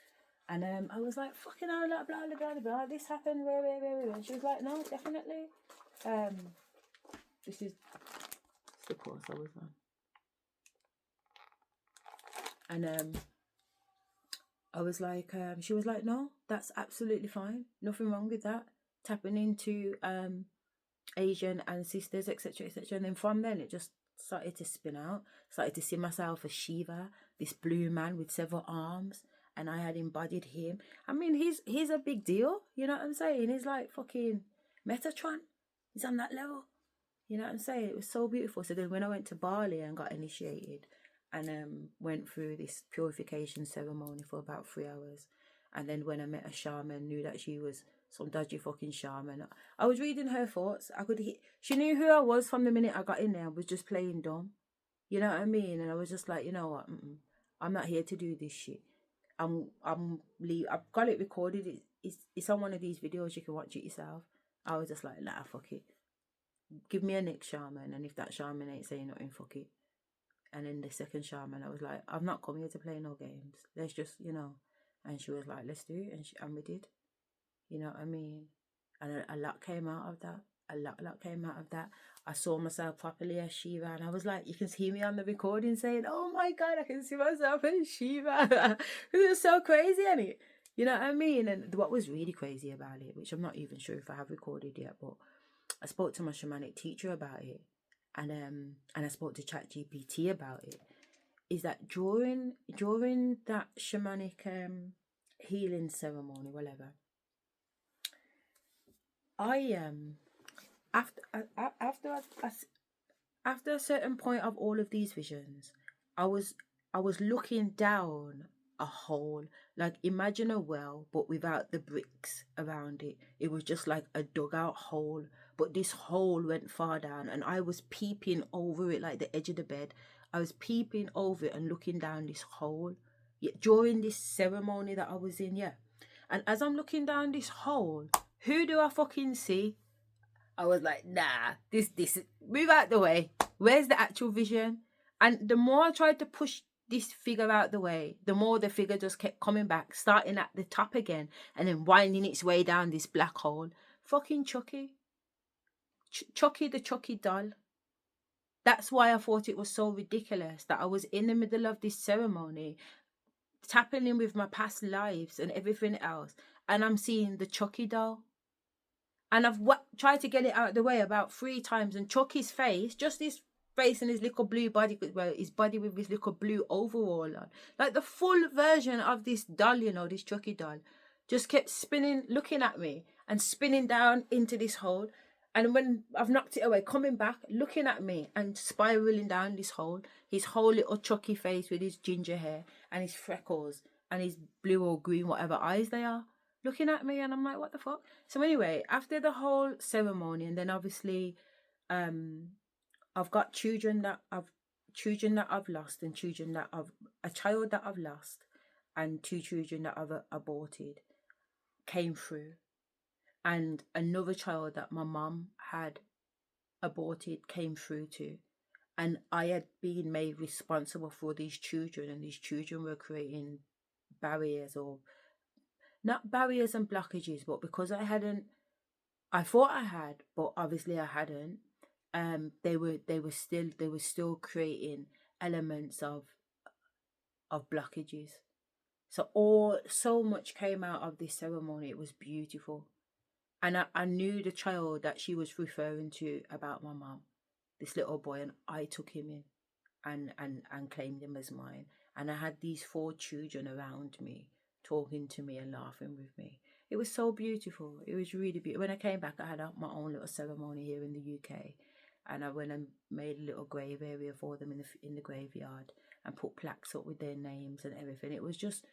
And I was like, fucking hell, blah, blah, blah, blah, blah, this happened, where. And she was like, no, definitely. This is the course I was on. And I was like, she was like, no, that's absolutely fine. Nothing wrong with that. Tapping into Asian ancestors, etc., etc. And then from then, it just started to spin out. Started to see myself as Shiva, this blue man with several arms, and I had embodied him. I mean, he's a big deal. You know what I'm saying? He's like fucking Metatron. He's on that level. You know what I'm saying? It was so beautiful. So then when I went to Bali and got initiated and went through this purification ceremony for about 3 hours, and then when I met a shaman, knew that she was some dodgy fucking shaman. I was reading her thoughts. She knew who I was from the minute I got in there. I was just playing dumb. You know what I mean? And I was just like, you know what? I'm not here to do this shit. I've got it recorded. It's on one of these videos. You can watch it yourself. I was just like, nah, fuck it. Give me a next shaman, and if that shaman ain't saying nothing, fuck it. And then the second shaman, I was like, I've not come here to play no games. Let's just, And she was like, let's do it, and we did. You know what I mean? And a lot came out of that. A lot came out of that. I saw myself properly as Shiva, and I was like, you can see me on the recording saying, oh my God, I can see myself as Shiva. It was so crazy, isn't it? You know what I mean? And what was really crazy about it, which I'm not even sure if I have recorded yet, but I spoke to my shamanic teacher about it, and I spoke to ChatGPT about it, is that during that shamanic healing ceremony, whatever, I after a certain point of all of these visions, I was looking down a hole, like imagine a well but without the bricks around it. It was just like a dugout hole, but this hole went far down, and I was peeping over it, like the edge of the bed. I was peeping over it and looking down this hole, during this ceremony that I was in, and as I'm looking down this hole, who do I fucking see? I was like, nah, this, move out the way. Where's the actual vision? And the more I tried to push this figure out the way, the more the figure just kept coming back, starting at the top again, and then winding its way down this black hole. Fucking Chucky. Chucky the Chucky doll. That's why I thought it was so ridiculous that I was in the middle of this ceremony, tapping in with my past lives and everything else, and I'm seeing the Chucky doll. And I've tried to get it out of the way about 3 times, and Chucky's face, just his face and his little blue body, well, his body with his little blue overall on, like the full version of this doll, this Chucky doll, just kept spinning, looking at me and spinning down into this hole. And when I've knocked it away, coming back, looking at me and spiraling down this hole, his whole little Chucky face with his ginger hair and his freckles and his blue or green, whatever eyes they are, looking at me. And I'm like, what the fuck? So anyway, after the whole ceremony, and then obviously I've got children that I've lost, and a child that I've lost, and 2 children that I've aborted came through, and another child that my mum had aborted came through too. And I had been made responsible for these children, and these children were creating barriers, or not barriers and blockages, but because I thought I had, but obviously I hadn't. They were still creating elements of blockages. So much came out of this ceremony. It was beautiful, and I knew the child that she was referring to about my mum, this little boy, and I took him in, and claimed him as mine. And I had these 4 children around me, talking to me and laughing with me. It was so beautiful. It was really beautiful. When I came back, I had my own little ceremony here in the UK, and I went and made a little grave area for them in the graveyard, and put plaques up with their names and everything. It was just,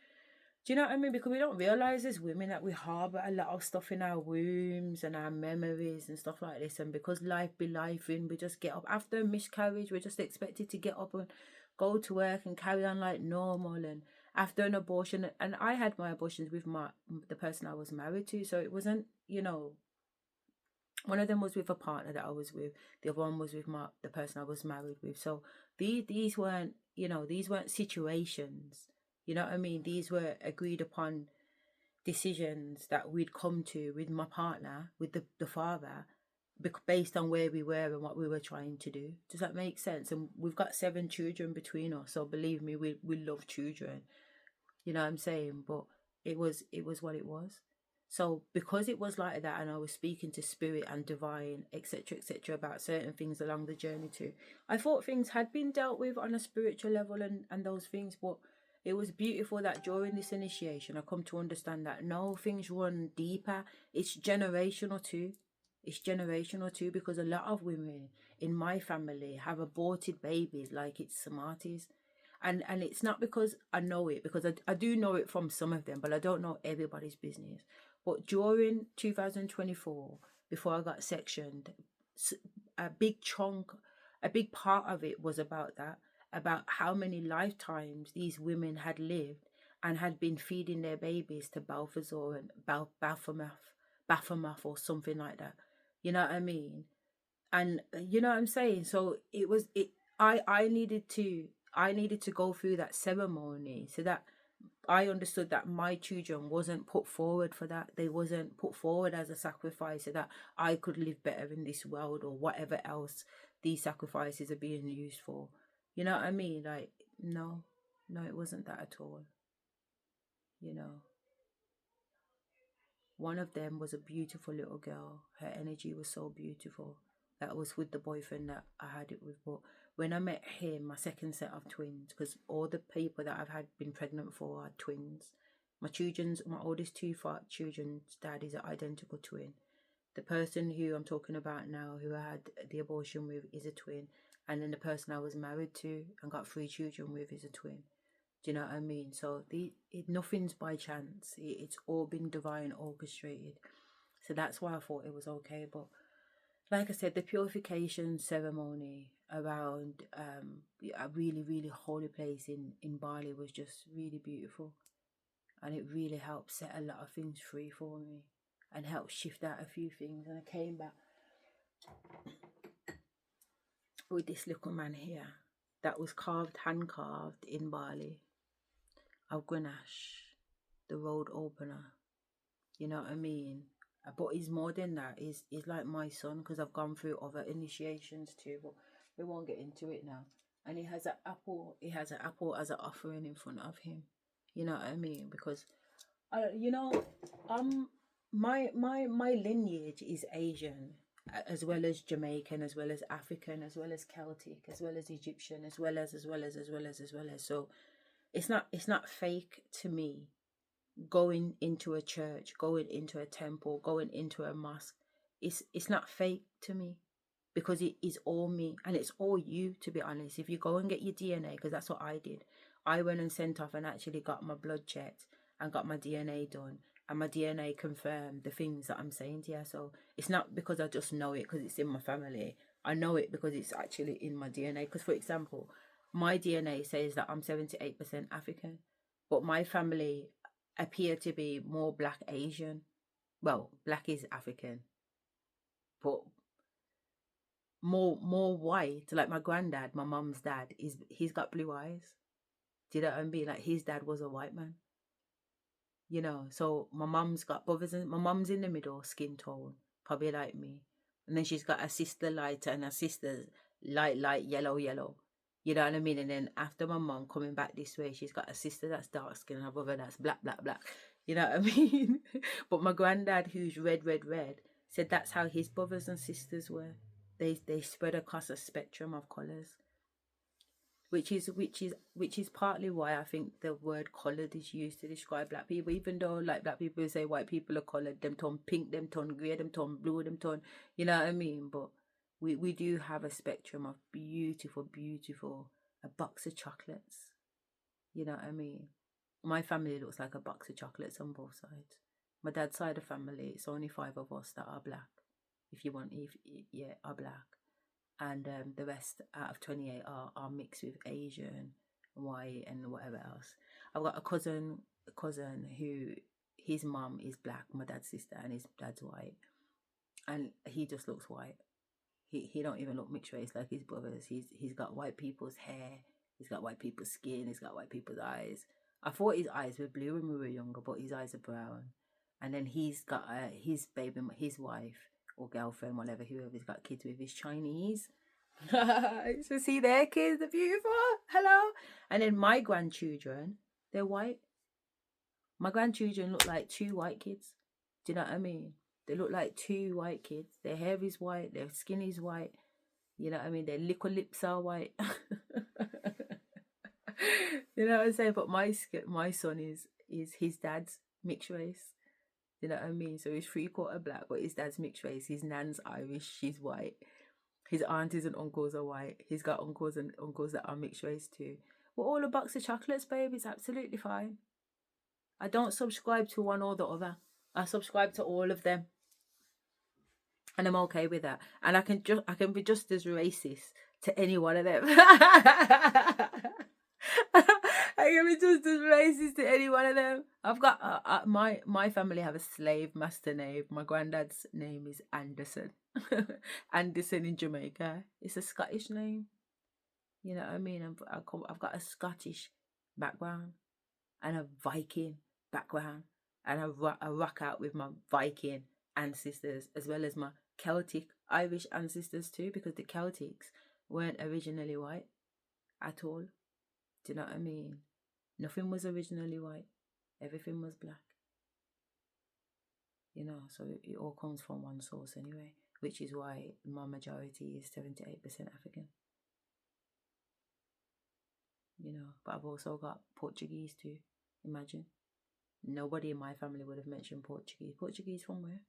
do you know what I mean? Because we don't realise as women that we harbour a lot of stuff in our wombs and our memories and stuff like this. And because life be life, and we just get up after a miscarriage, we're just expected to get up and go to work and carry on like normal. And after an abortion, and I had my abortions with the person I was married to, so it wasn't, one of them was with a partner that I was with, the other one was with the person I was married with. So these weren't situations. You know what I mean? These were agreed upon decisions that we'd come to with my partner, with the father, based on where we were and what we were trying to do. Does that make sense? And we've got 7 children between us, so believe me, we love children. You know what I'm saying? But it was what it was. So because it was like that, and I was speaking to spirit and divine, etc., about certain things along the journey too, I thought things had been dealt with on a spiritual level and those things, but it was beautiful that during this initiation I come to understand that no, things run deeper. It's generational too. It's generational too, because a lot of women in my family have aborted babies like it's Smarties. And it's not because I know it, because I do know it from some of them, but I don't know everybody's business. But during 2024, before I got sectioned, a big chunk, a big part of it was about that, about how many lifetimes these women had lived and had been feeding their babies to Balthazar and Baphomet or something like that. You know what I mean? And you know what I'm saying? So I needed to go through that ceremony so that I understood that my children wasn't put forward for that. They wasn't put forward as a sacrifice so that I could live better in this world, or whatever else these sacrifices are being used for. You know what I mean? Like, no, no, it wasn't that at all. You know, one of them was a beautiful little girl. Her energy was so beautiful. That was with the boyfriend that I had it with. But when I met him, my second set of twins, because all the people that I've had been pregnant for are twins. My oldest children's dad is an identical twin. The person who I'm talking about now, who I had the abortion with, is a twin. And then the person I was married to and got 3 children with is a twin. Do you know what I mean? So nothing's by chance. It's all been divine orchestrated. So that's why I thought it was okay. But like I said, the purification ceremony around a really, really holy place in Bali was just really beautiful. And it really helped set a lot of things free for me and helped shift out a few things. And I came back with this little man here that was hand carved in Bali of Grenache, the road opener. You know what I mean? But he's more than that. He's like my son, because I've gone through other initiations too. But we won't get into it now. And he has an apple. He has an apple as an offering in front of him. You know what I mean? Because you know, my lineage is Asian, as well as Jamaican, as well as African, as well as Celtic, as well as Egyptian, as well as. So it's not fake to me going into a church, going into a temple, going into a mosque. It's not fake to me, because it is all me and it's all you, to be honest. If you go and get your DNA, because that's what I did. I went and sent off and actually got my blood checked and got my DNA done, and my DNA confirmed the things that I'm saying to you. So it's not because I just know it because it's in my family. I know it because it's actually in my DNA. Because, for example, my DNA says that I'm 78% African, but my family appear to be more black Asian. Well, black is African, but more white. Like my granddad, my mum's dad, he's got blue eyes. Do you know what I mean? Like his dad was a white man. You know, so my mum's got brothers, and my mum's in the middle, skin tone, probably like me. And then she's got a sister lighter and her sister's light, yellow. You know what I mean? And then after my mum coming back this way, she's got a sister that's dark skin and her brother that's black. You know what I mean? But my granddad, who's red, said that's how his brothers and sisters were. They spread across a spectrum of colours, which is partly why I think the word coloured is used to describe black people. Even though like black people say white people are coloured, them turn pink, them turn grey, them turn blue, them turn, you know what I mean? But we do have a spectrum of beautiful, a box of chocolates. You know what I mean? My family looks like a box of chocolates on both sides. My dad's side of family, it's only 5 of us that are black. Are black. And the rest out of 28 are mixed with Asian, white, and whatever else. I've got a cousin who, his mum is black, my dad's sister, and his dad's white, and he just looks white. He don't even look mixed race like his brothers. He's got white people's hair, he's got white people's skin, he's got white people's eyes. I thought his eyes were blue when we were younger, but his eyes are brown. And then he's got his baby, his wife or girlfriend, whatever, whoever he's got kids with, is Chinese. So see their kids, they're beautiful. Hello. And then my grandchildren, they're white. My grandchildren look like two white kids. Do you know what I mean? They look like two white kids. Their hair is white. Their skin is white. You know what I mean? Their little lips are white. You know what I'm saying? But my son is his dad's mixed race. You know what I mean? So he's 3/4 black, but his dad's mixed race. His nan's Irish. She's white. His aunties and uncles are white. He's got uncles and uncles that are mixed race too. We're all a box of chocolates, babe. It's absolutely fine. I don't subscribe to one or the other. I subscribe to all of them. And I'm okay with that. And I can be just as racist to any one of them. I can be just as racist to any one of them. I've got my family have a slave master name. My granddad's name is Anderson. Anderson in Jamaica. It's a Scottish name. You know what I mean? I've got a Scottish background and a Viking background, and I rock out with my Viking ancestors as well as my Celtic Irish ancestors too, because the Celtics weren't originally white at all. Do you know what I mean? Nothing was originally white. Everything was black. You know, so it all comes from one source anyway, which is why my majority is 78% African. You know, but I've also got Portuguese too. Imagine. Nobody in my family would have mentioned Portuguese. Portuguese from where?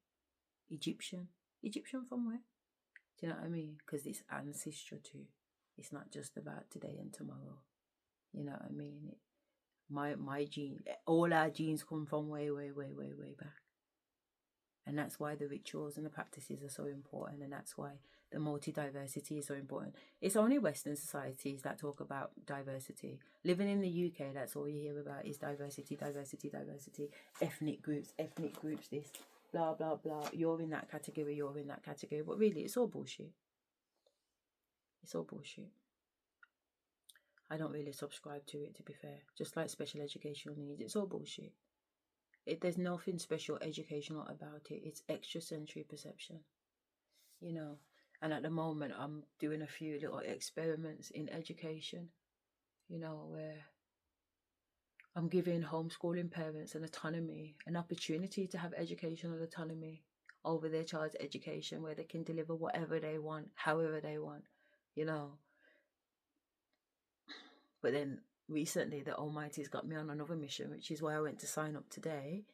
Egyptian. Egyptian from where? Do you know what I mean? Because it's ancestral too. It's not just about today and tomorrow. You know what I mean? My gene, all our genes come from way back. And that's why the rituals and the practices are so important, and that's why the multi-diversity is so important. It's only Western societies that talk about diversity. Living in the UK, that's all you hear about is diversity. Ethnic groups, this, blah, blah, blah. You're in that category. But really, it's all bullshit. It's all bullshit. I don't really subscribe to it, to be fair. Just like special educational needs, it's all bullshit. There's nothing special educational about it. It's extrasensory perception, you know. And at the moment, I'm doing a few little experiments in education, you know, where I'm giving homeschooling parents an autonomy, an opportunity to have educational autonomy over their child's education, where they can deliver whatever they want, however they want, you know. But then recently, the Almighty's got me on another mission, which is why I went to sign up today,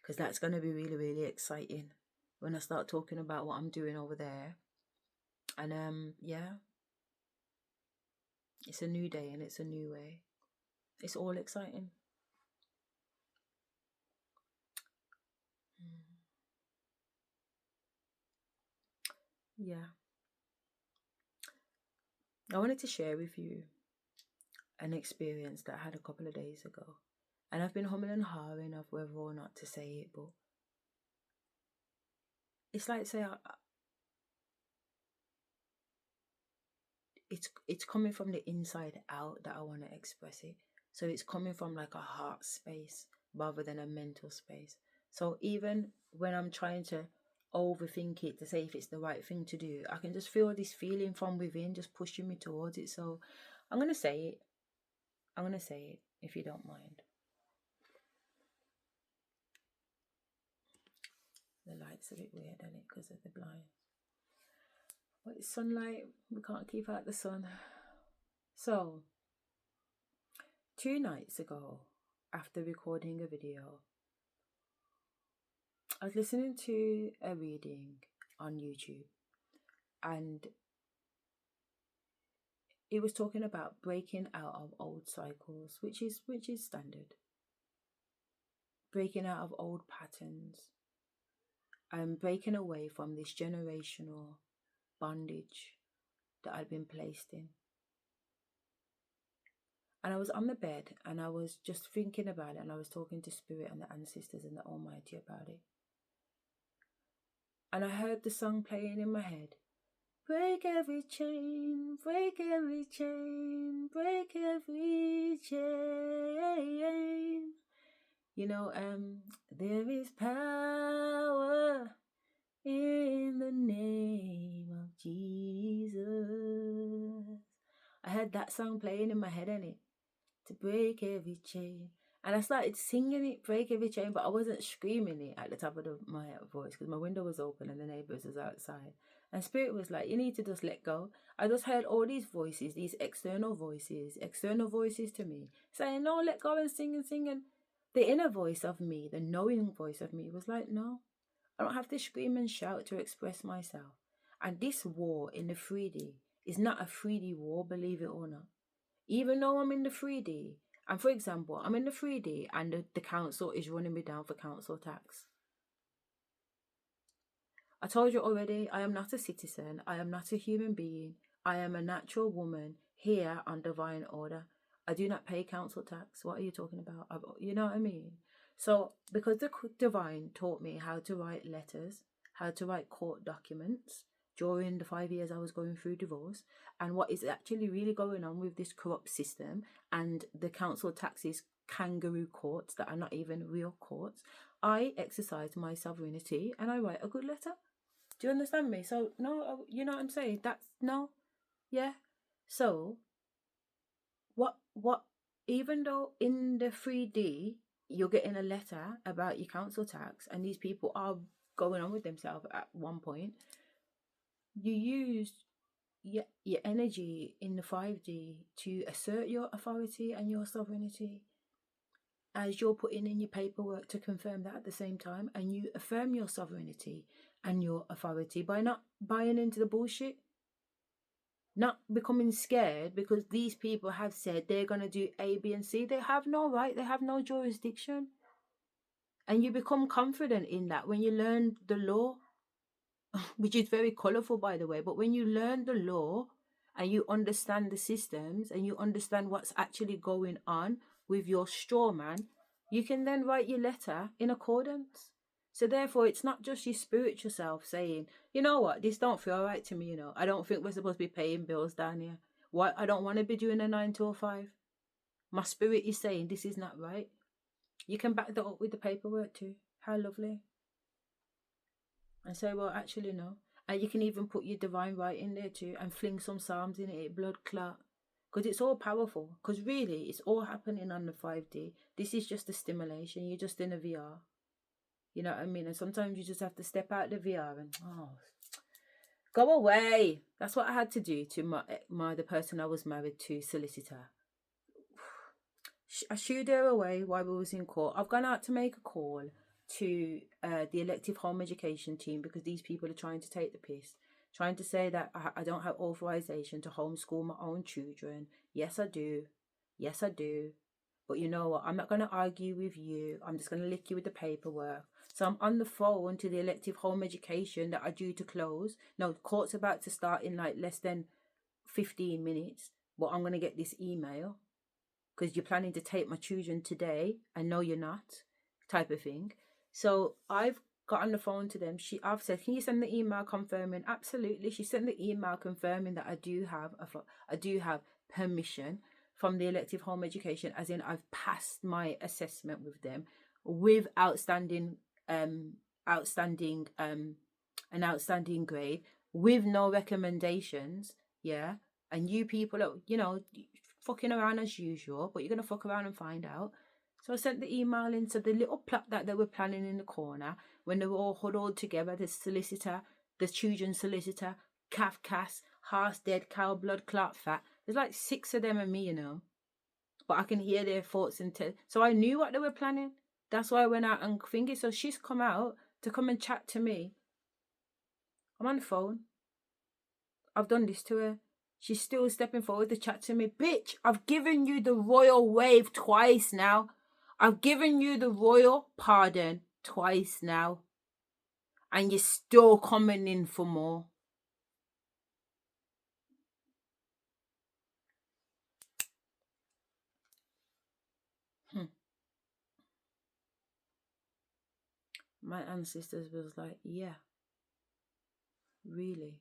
because that's going to be really, really exciting when I start talking about what I'm doing over there. And yeah, it's a new day and it's a new way. It's all exciting. Yeah. I wanted to share with you an experience that I had a couple of days ago. And I've been humming and hawing of whether or not to say it, but it's like, say, it's coming from the inside out that I want to express it. So it's coming from like a heart space rather than a mental space. So even when I'm trying to overthink it to say if it's the right thing to do, I can just feel this feeling from within just pushing me towards it. So I'm going to say it if you don't mind. The light's a bit weird, isn't it, because of the blinds. But it's sunlight, we can't keep out the sun. So 2 nights ago, after recording a video, I was listening to a reading on YouTube, and it was talking about breaking out of old cycles, which is standard. Breaking out of old patterns and breaking away from this generational bondage that I'd been placed in. And I was on the bed and I was just thinking about it, and I was talking to Spirit and the ancestors and the Almighty about it. And I heard the song playing in my head. break every chain, break every chain, break every chain. You know, there is power in the name of Jesus. I had that song playing in my head, and it to break every chain. And I started singing it, break every chain, but I wasn't screaming it at the top of my voice because my window was open and the neighbours was outside. And Spirit was like, you need to just let go. I just heard all these voices, these external voices to me, saying, no, let go and sing and sing. And the inner voice of me, the knowing voice of me was like, no, I don't have to scream and shout to express myself. And this war in the 3D is not a 3D war, believe it or not. Even though I'm in the 3D, and for example, I'm in the 3D and the council is running me down for council tax. I told you already, I am not a citizen. I am not a human being. I am a natural woman here on divine order. I do not pay council tax. What are you talking about? You know what I mean? So, because the divine taught me how to write letters, how to write court documents during the 5 years I was going through divorce, and what is actually really going on with this corrupt system and the council taxes kangaroo courts that are not even real courts, I exercise my sovereignty and I write a good letter. Do you understand me? So, no, you know what I'm saying? That's, no, yeah. So, what, even though in the 3D, you're getting a letter about your council tax and these people are going on with themselves at one point, you use your energy in the 5D to assert your authority and your sovereignty as you're putting in your paperwork to confirm that at the same time, and you affirm your sovereignty and your authority by not buying into the bullshit, not becoming scared because these people have said they're going to do A, B, and C. They have no right, they have no jurisdiction. And you become confident in that when you learn the law, which is very colourful, by the way. But when you learn the law and you understand the systems and you understand what's actually going on with your straw man, you can then write your letter in accordance. So therefore, it's not just your spiritual self saying, you know what, this don't feel right to me, you know. I don't think we're supposed to be paying bills down here. Why? I don't want to be doing a 9 to 5. My spirit is saying this is not right. You can back that up with the paperwork too. How lovely. And say, well, actually, no. And you can even put your divine right in there too and fling some psalms in it, blood clot. Because it's all powerful. Because really, it's all happening on the 5D. This is just a stimulation. You're just in a VR. You know what I mean? And sometimes you just have to step out the VR and, go away. That's what I had to do to the person I was married to, solicitor. I shooed her away while we was in court. I've gone out to make a call to the elective home education team because these people are trying to take the piss, trying to say that I don't have authorization to homeschool my own children. Yes, I do. Yes, I do. But you know what? I'm not going to argue with you. I'm just going to lick you with the paperwork. So I'm on the phone to the elective home education that are due to close. No, court's about to start in like less than 15 minutes. But I'm going to get this email because you're planning to take my children today. I know you're not, type of thing. So I've got on the phone to them. I've said, can you send the email confirming? Absolutely. She sent the email confirming that I do have permission from the elective home education, as in I've passed my assessment with them with outstanding grade with no recommendations. Yeah. And you people are, fucking around as usual, but you're going to fuck around and find out. So I sent the email into the little plot that they were planning in the corner when they were all huddled together, the solicitor, the children's solicitor, calf Cass, Halstead, cow blood clot fat. There's like 6 of them and me, But I can hear their thoughts and so I knew what they were planning. That's why I went out and thinking. So she's come out to come and chat to me. I'm on the phone. I've done this to her. She's still stepping forward to chat to me. Bitch, I've given you the royal wave twice now. I've given you the royal pardon twice now. And you're still coming in for more. My ancestors was like, yeah. Really?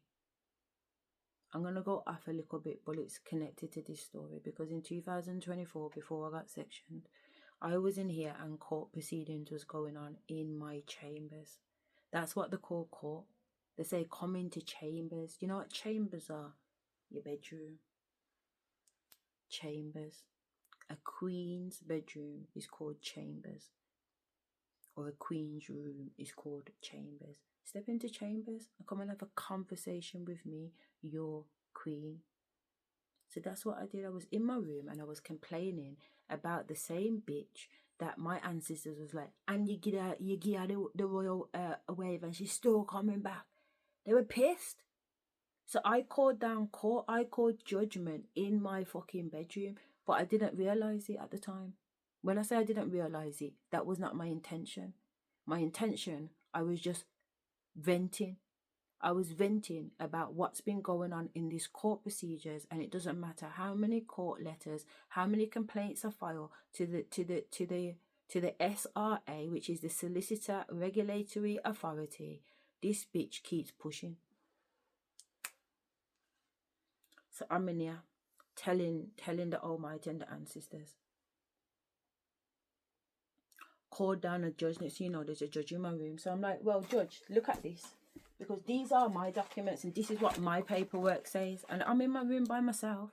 I'm going to go off a little bit, but it's connected to this story, because in 2024, before I got sectioned, I was in here and court proceedings was going on in my chambers. That's what they call court. They say come into chambers. You know what chambers are? Your bedroom. Chambers. A queen's bedroom is called chambers. Or a queen's room is called chambers. Step into chambers and come and have a conversation with me, your queen. So that's what I did. I was in my room and I was complaining about the same bitch that my ancestors was like, and you get her the royal wave and she's still coming back. They were pissed. So I called down court. I called judgment in my fucking bedroom, but I didn't realize it at the time. When I say I didn't realize it, that was not my intention. My intention, I was just venting. I was venting about what's been going on in these court procedures, and it doesn't matter how many court letters, how many complaints I file to the SRA, which is the Solicitor Regulatory Authority. This bitch keeps pushing. So I'm in here telling the Almighty and the ancestors. Called down a judge. Next thing you know, there's a judge in my room. So I'm like, well, judge, look at this. Because these are my documents and this is what my paperwork says. And I'm in my room by myself.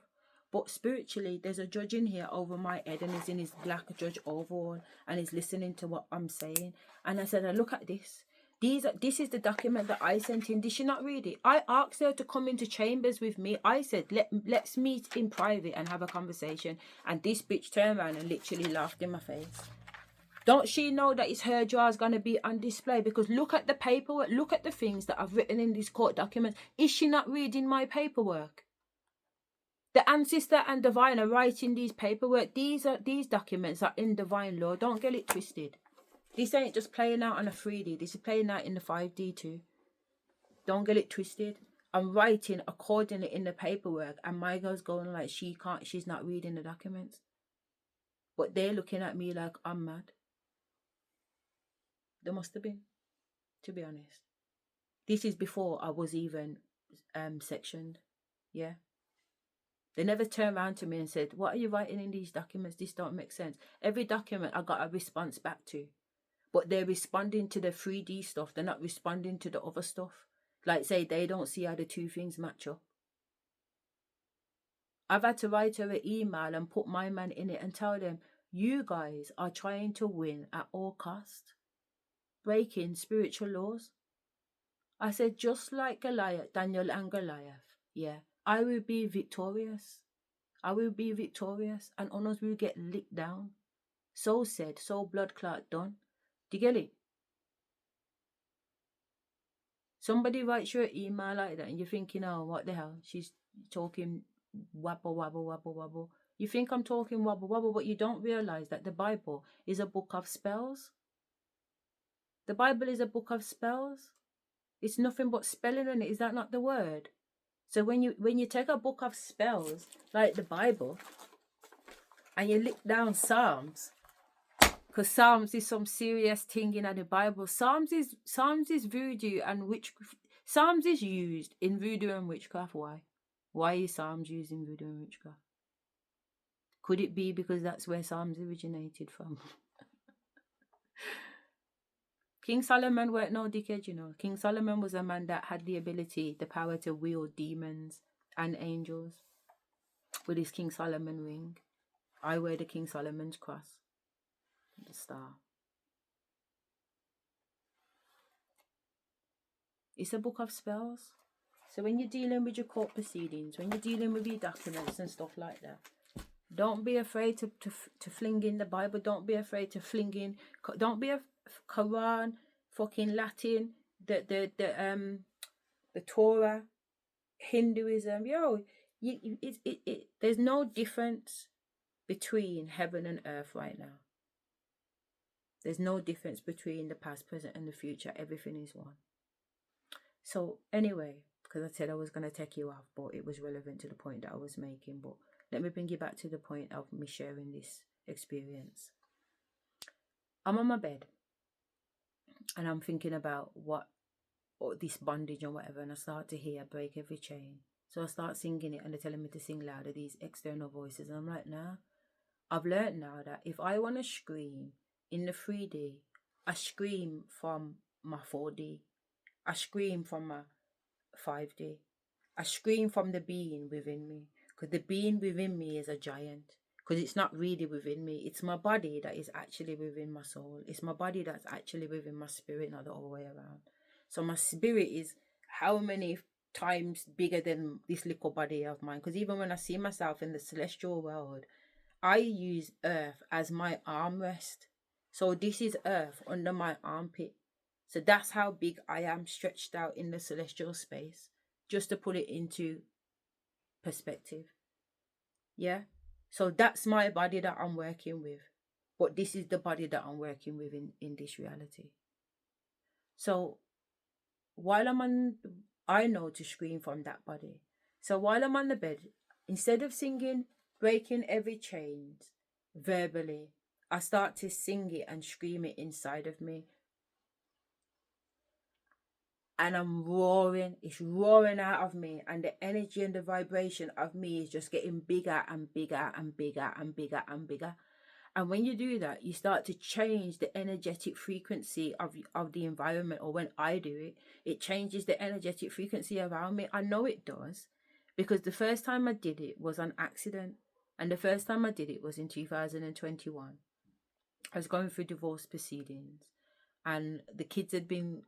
But spiritually, there's a judge in here over my head and he's in his black judge overall and he's listening to what I'm saying. And I said, look at this. This is the document that I sent in. Did she not read it? I asked her to come into chambers with me. I said, let's meet in private and have a conversation. And this bitch turned around and literally laughed in my face. Don't she know that it's her jars going to be on display? Because look at the paperwork. Look at the things that I've written in these court documents. Is she not reading my paperwork? The ancestor and divine are writing these paperwork. These documents are in divine law. Don't get it twisted. This ain't just playing out on a 3D. This is playing out in the 5D too. Don't get it twisted. I'm writing accordingly in the paperwork, and my girl's going like she's not reading the documents. But they're looking at me like I'm mad. There must have been, to be honest. This is before I was even sectioned. Yeah. They never turned around to me and said, what are you writing in these documents? This don't make sense. Every document I got a response back to. But they're responding to the 3D stuff. They're not responding to the other stuff. Like, say, they don't see how the two things match up. I've had to write her an email and put my man in it and tell them, you guys are trying to win at all cost. Breaking spiritual laws. I said, just like Goliath, Daniel and Goliath, yeah, I will be victorious. I will be victorious and others will get licked down. So said, so blood clot done. Do you get it? Somebody writes you an email like that and you're thinking, oh, what the hell? She's talking wabble, wabble, wabble, wabble. You think I'm talking wabble, wabble, but you don't realize that the Bible is a book of spells. The Bible is a book of spells. It's nothing but spelling in it. Is that not the word? So when you take a book of spells, like the Bible, and you lick down Psalms, because Psalms is some serious thing in the Bible. Psalms is voodoo and witchcraft. Psalms is used in voodoo and witchcraft. Why? Why is Psalms used in voodoo and witchcraft? Could it be because that's where Psalms originated from? King Solomon weren't no dickhead, you know. King Solomon was a man that had the ability, the power to wield demons and angels with his King Solomon ring. I wear the King Solomon's cross, the star. It's a book of spells. So when you're dealing with your court proceedings, when you're dealing with your documents and stuff like that, don't be afraid to fling in the Bible. Don't be afraid to fling in. Don't be a Quran, fucking Latin, the Torah, Hinduism. Yo, there's no difference between heaven and earth right now. There's no difference between the past, present, and the future. Everything is one. So anyway, because I said I was going to take you off, but it was relevant to the point that I was making. But let me bring you back to the point of me sharing this experience. I'm on my bed and I'm thinking about what, or this bondage or whatever, and I start to hear break every chain. So I start singing it and they're telling me to sing louder, these external voices. And I'm like, nah. I've learned now that if I want to scream in the 3D, I scream from my 4D. I scream from my 5D. I scream from the being within me. Because the being within me is a giant. Because it's not really within me. It's my body that is actually within my soul. It's my body that's actually within my spirit, not the other way around. So my spirit is how many times bigger than this little body of mine. Because even when I see myself in the celestial world, I use earth as my armrest. So this is earth under my armpit. So that's how big I am stretched out in the celestial space. Just to put it into perspective. Yeah. So that's my body that I'm working with. But this is the body that I'm working with in this reality. So while I know to scream from that body. So while I'm on the bed, instead of singing Breaking Every Chain verbally, I start to sing it and scream it inside of me. And I'm roaring, it's roaring out of me, and the energy and the vibration of me is just getting bigger and bigger and bigger and bigger and bigger. And when you do that, you start to change the energetic frequency of the environment. Or when I do it, it changes the energetic frequency around me. I know it does, because the first time I did it was an accident. And the first time I did it was in 2021. I was going through divorce proceedings, and the kids had been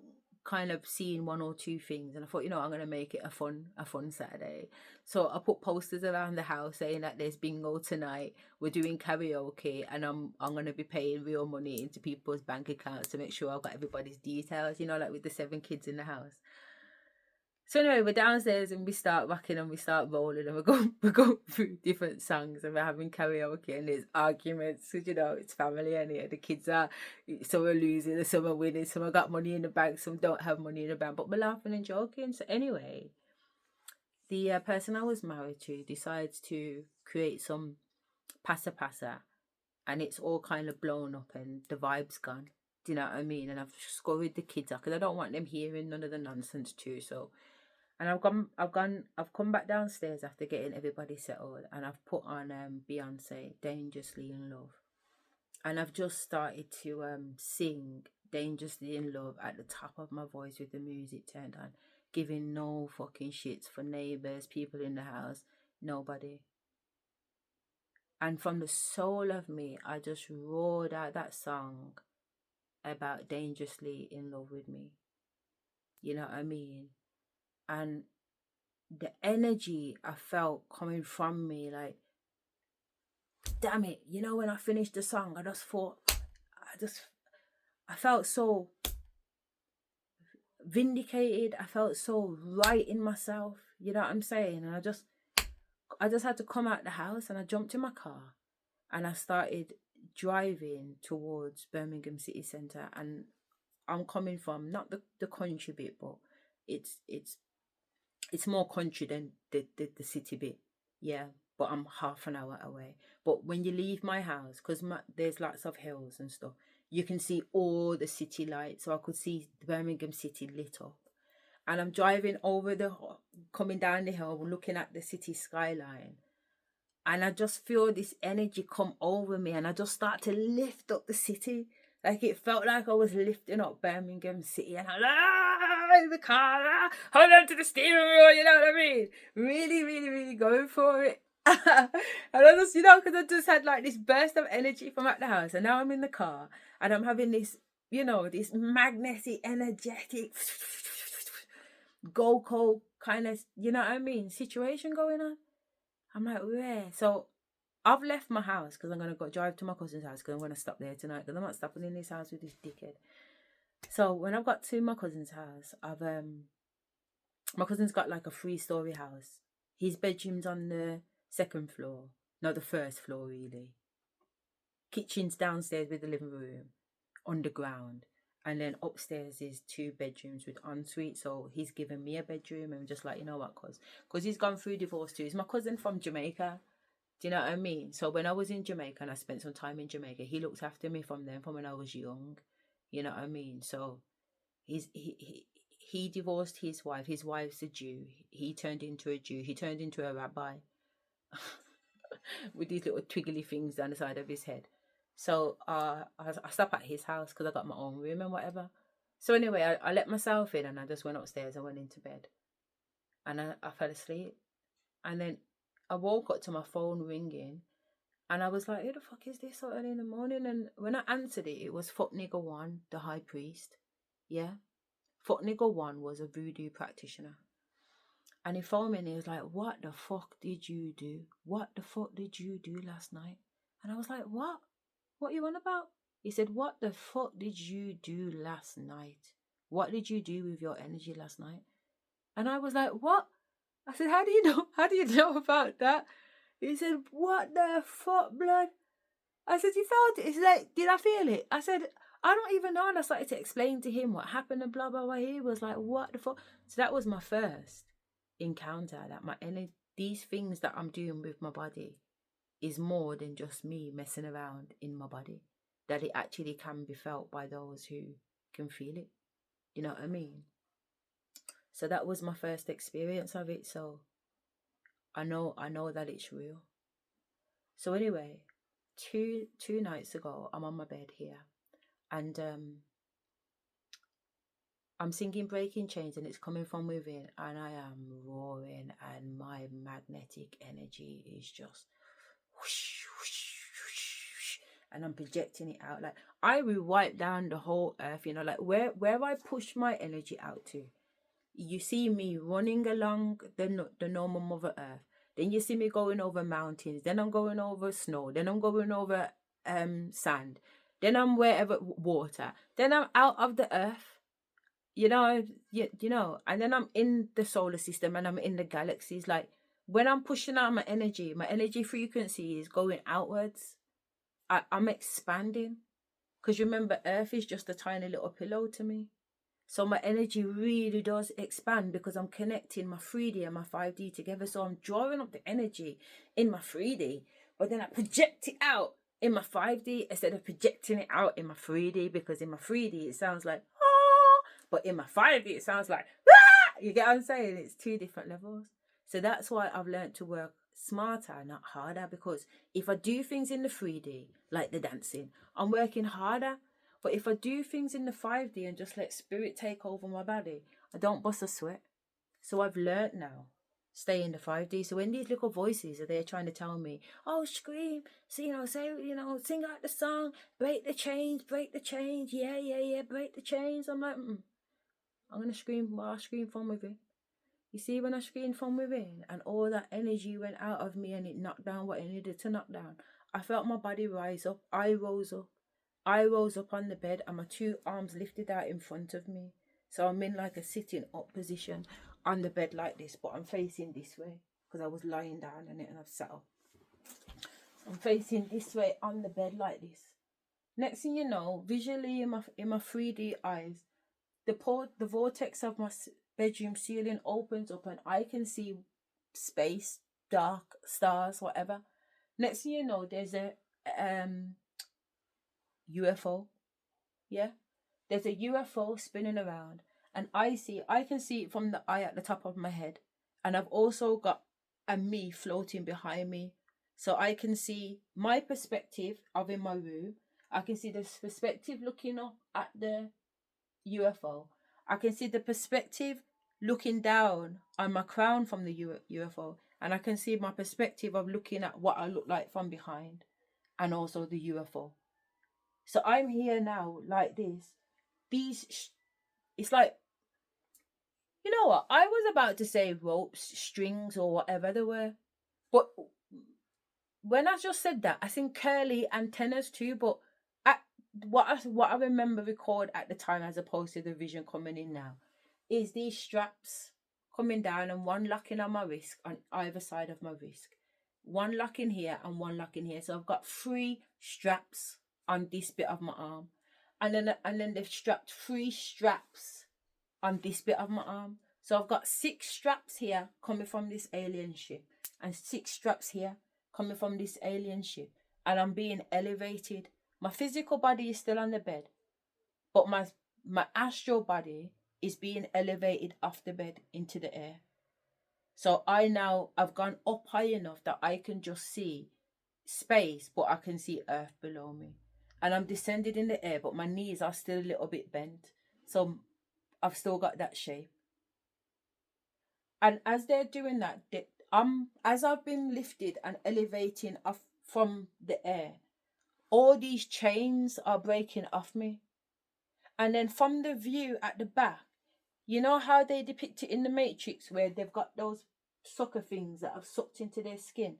kind of seeing one or two things, and I thought, I'm going to make it a fun Saturday. So I put posters around the house saying that there's bingo tonight, we're doing karaoke, and I'm going to be paying real money into people's bank accounts to make sure I've got everybody's details, like with the 7 kids in the house. So anyway, we're downstairs and we start rocking and we start rolling, and we go through different songs, and we're having karaoke, and there's arguments, because it's family, and the kids are, some are losing, some are winning, some have got money in the bank, some don't have money in the bank, but we're laughing and joking. So anyway, the person I was married to decides to create some pasa, and it's all kind of blown up and the vibe's gone. Do you know what I mean? And I've scurried the kids out because I don't want them hearing none of the nonsense too. So, and I've come back downstairs after getting everybody settled, and I've put on Beyonce, Dangerously in Love. And I've just started to sing Dangerously in Love at the top of my voice with the music turned on, giving no fucking shits for neighbours, people in the house, nobody. And from the soul of me, I just roared out that song about dangerously in love with me. You know what I mean? And the energy I felt coming from me, like, damn it, when I finished the song, I just thought, I felt so vindicated. I felt so right in myself. You know what I'm saying? And I just had to come out the house, and I jumped in my car and I started driving towards Birmingham city centre. And I'm coming from not the country bit, but it's more country than the city bit. Yeah, but I'm half an hour away. But when you leave my house, because there's lots of hills and stuff, you can see all the city lights. So I could see Birmingham city lit up. And I'm driving coming down the hill, looking at the city skyline. And I just feel this energy come over me, and I just start to lift up the city. Like, it felt like I was lifting up Birmingham city, and I'm like, in the car, hold on to the steering wheel, you know what I mean? Really, really, really going for it. And I just, because I just had like this burst of energy from at the house, and now I'm in the car, and I'm having this, this magnetic, energetic, go kind of, you know what I mean, situation going on. I'm like, where? So I've left my house because I'm going to go drive to my cousin's house, because I'm going to stop there tonight, because I'm not stopping in this house with this dickhead. So when I've got to my cousin's house, my cousin's got like a 3-story house. His bedroom's on the 2nd floor, not the 1st floor really. Kitchen's downstairs with the living room, underground. And then upstairs is 2 bedrooms with ensuite. So he's given me a bedroom, and I'm just like, you know what, because he's gone through divorce too. He's my cousin from Jamaica. Do you know what I mean? So when I was in Jamaica and I spent some time in Jamaica, he looked after me from when I was young. You know what I mean? So he he divorced his wife. His wife's a Jew. He turned into a Jew. He turned into a rabbi with these little twiggly things down the side of his head. So I stopped at his house because I got my own room and whatever. So anyway, I let myself in and I just went upstairs and went into bed. And I fell asleep. And then I woke up to my phone ringing. And I was like, who the fuck is this so early in the morning? And when I answered it, it was Fuck Nigga One, the high priest. Yeah. Fuck Nigga One was a voodoo practitioner. And he phoned me and he was like, what the fuck did you do? What the fuck did you do last night? And I was like, what? What are you on about? He said, what the fuck did you do last night? What did you do with your energy last night? And I was like, what? I said, how do you know? How do you know about that? He said, what the fuck, blood? I said, you felt it? He's like, did I feel it? I said, I don't even know. And I started to explain to him what happened and blah, blah, blah. He was like, what the fuck? So that was my first encounter, that my energy, these things that I'm doing with my body is more than just me messing around in my body. That it actually can be felt by those who can feel it. You know what I mean? So that was my first experience of it. So I know that it's real. So anyway, two nights ago, I'm on my bed here, and I'm singing Breaking Chains, and it's coming from within, and I am roaring, and my magnetic energy is just whoosh, whoosh, whoosh, whoosh, and I'm projecting it out. Like I will wipe down the whole earth, you know, like where I push my energy out to. You see me running along the normal Mother Earth. Then you see me going over mountains. Then I'm going over snow. Then I'm going over sand. Then I'm wherever water. Then I'm out of the earth. You know, you know. And then I'm in the solar system and I'm in the galaxies. Like when I'm pushing out my energy frequency is going outwards. I'm expanding. Because remember, Earth is just a tiny little pillow to me. So my energy really does expand because I'm connecting my 3D and my 5D together. So I'm drawing up the energy in my 3D, but then I project it out in my 5D instead of projecting it out in my 3D, because in my 3D it sounds like, ah, but in my 5D it sounds like, ah! You get what I'm saying? It's two different levels. So that's why I've learned to work smarter, not harder, because if I do things in the 3D, like the dancing, I'm working harder. But if I do things in the 5D and just let spirit take over my body, I don't bust a sweat. So I've learnt now, stay in the 5D. So when these little voices are there trying to tell me, oh, scream, so, you know, say, you know, sing out the song, break the chains, yeah, break the chains. I'm like, I'm going to scream while I scream from within. You see, when I screamed from within and all that energy went out of me and it knocked down what it needed to knock down, I felt my body rise up. I rose up on the bed and my two arms lifted out in front of me. So I'm in like a sitting up position on the bed like this, but I'm facing this way because I was lying down on it and I've sat up. I'm facing this way on the bed like this. Next thing you know, visually in my 3D eyes, the vortex of my bedroom ceiling opens up and I can see space, dark, stars, whatever. Next thing you know, there's a UFO. Yeah, there's a UFO spinning around, and I can see it from the eye at the top of my head, and I've also got a me floating behind me, so I can see my perspective of in my room. I can see this perspective looking up at the UFO. I can see the perspective looking down on my crown from the UFO, and I can see my perspective of looking at what I look like from behind, and also the UFO. So I'm here now like this. It's like, you know what? I was about to say ropes, strings, or whatever they were. But when I just said that, I think curly antennas too. But what I remember record at the time, as opposed to the vision coming in now, is these straps coming down and one locking on my wrist, on either side of my wrist. One locking here and one locking here. So I've got 3 straps on this bit of my arm. And then they've strapped 3 straps on this bit of my arm. So I've got 6 straps here coming from this alien ship, and 6 straps here coming from this alien ship. And I'm being elevated. My physical body is still on the bed, but my astral body is being elevated off the bed into the air. So I've gone up high enough that I can just see space, but I can see earth below me. And I'm descended in the air, but my knees are still a little bit bent. So I've still got that shape. And as they're doing that, as I've been lifted and elevating off from the air, all these chains are breaking off me. And then from the view at the back, you know how they depict it in the Matrix where they've got those sucker things that have sucked into their skin?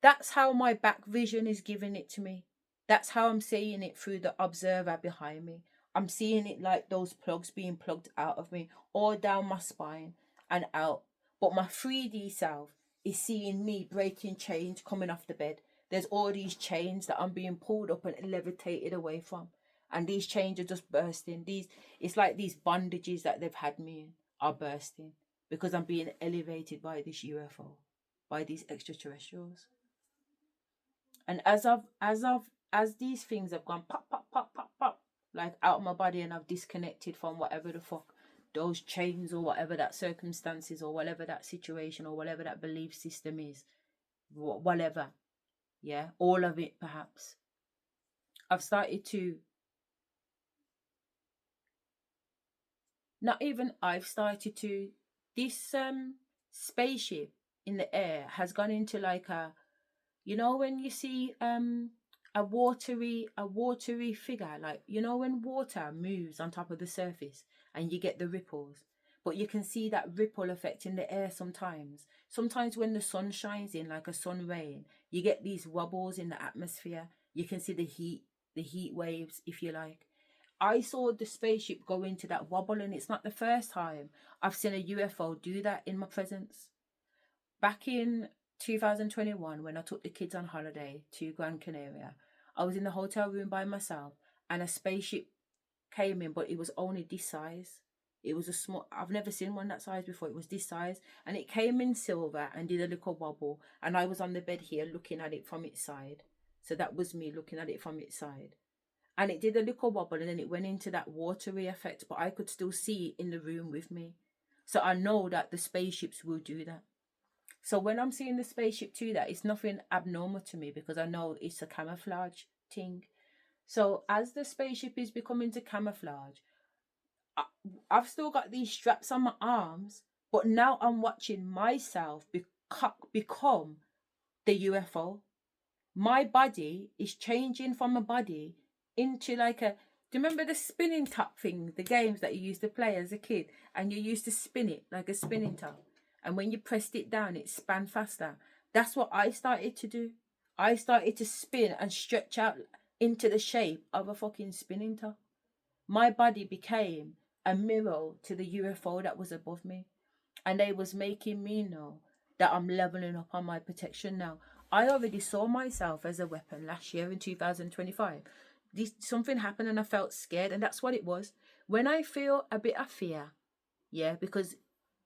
That's how my back vision is giving it to me. That's how I'm seeing it through the observer behind me. I'm seeing it like those plugs being plugged out of me, all down my spine and out. But my 3D self is seeing me breaking chains coming off the bed. There's all these chains that I'm being pulled up and levitated away from. And these chains are just bursting. It's like these bondages that they've had me in are bursting because I'm being elevated by this UFO, by these extraterrestrials. And as these things have gone pop, pop, pop, pop, pop, like out of my body, and I've disconnected from whatever the fuck those chains or whatever that circumstances or whatever that situation or whatever that belief system is, whatever, yeah, all of it perhaps. I've started to this spaceship in the air has gone into like when you see a watery figure, like when water moves on top of the surface and you get the ripples, but you can see that ripple effect in the air sometimes when the sun shines in, like a sun rain, you get these wobbles in the atmosphere. You can see the heat waves, if you like. I saw the spaceship go into that wobble, and it's not the first time I've seen a UFO do that in my presence. Back in 2021, when I took the kids on holiday to Gran Canaria, I was in the hotel room by myself, and a spaceship came in, but it was only this size. It was a small, I've never seen one that size before. It was this size, and it came in silver and did a little wobble, and I was on the bed here looking at it from its side. So that was me looking at it from its side. And it did a little wobble, and then it went into that watery effect, but I could still see it in the room with me. So I know that the spaceships will do that. So when I'm seeing the spaceship do that, it's nothing abnormal to me because I know it's a camouflage thing. So as the spaceship is becoming to camouflage, I've still got these straps on my arms, but now I'm watching myself become the UFO. My body is changing from a body into like do you remember the spinning top thing, the games that you used to play as a kid, and you used to spin it like a spinning top, and when you pressed it down it span faster? That's what I started to do. I started to spin and stretch out into the shape of a fucking spinning top. My body became a mirror to the UFO that was above me, and they was making me know that I'm leveling up on my protection now. I already saw myself as a weapon last year in 2025. Something happened and I felt scared, and that's what it was. When I feel a bit of fear, yeah, because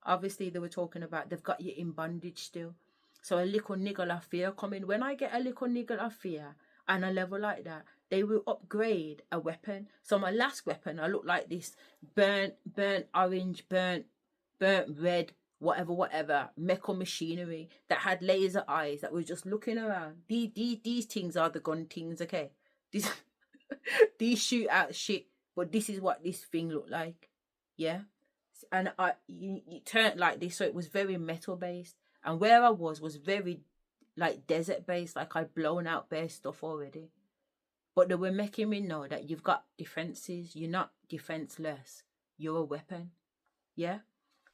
obviously they were talking about they've got you in bondage still. So a little niggle of fear coming. When I get a little niggle of fear and a level like that, they will upgrade a weapon. So my last weapon, I look like this burnt orange, burnt red, whatever, mecha machinery that had laser eyes that was just looking around. These things are the gun things, okay? These shoot out shit, but this is what this thing looked like, yeah. And you turned like this, so it was very metal based, and where I was very like desert based, like I'd blown out bare stuff already. But they were making me know that you've got defenses, you're not defenseless, you're a weapon, yeah.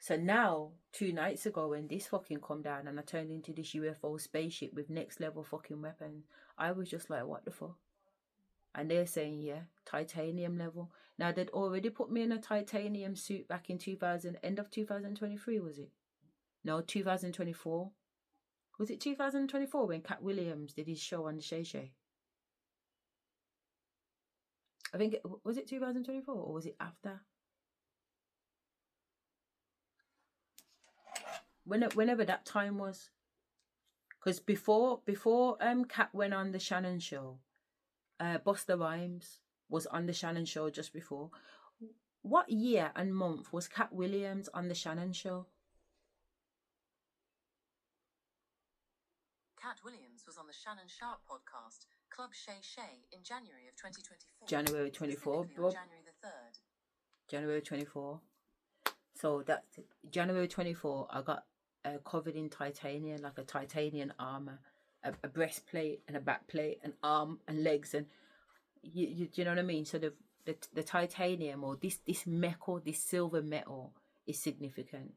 So now, 2 nights ago, when this fucking come down and I turned into this UFO spaceship with next level fucking weapons, I was just like, what the fuck? And they're saying, yeah, titanium level. Now, they'd already put me in a titanium suit back in end of 2023, was it? No, 2024. Was it 2024 when Cat Williams did his show on the Shay Shay? I think, was it 2024 or was it after? Whenever that time was. Because before Cat went on the Shannon show, Busta Rhymes was on the Shannon show just before. What year and month was Cat Williams on the Shannon Show? Cat Williams was on the Shannon Sharp podcast, Club Shay Shay, in January of 2024. January 24, bro. January the 3rd. January 24. So that's January 24. I got covered in titanium, like a titanium armor, a breastplate and a backplate, an arm and legs, and you know what I mean. So the titanium, or this metal, this silver metal, is significant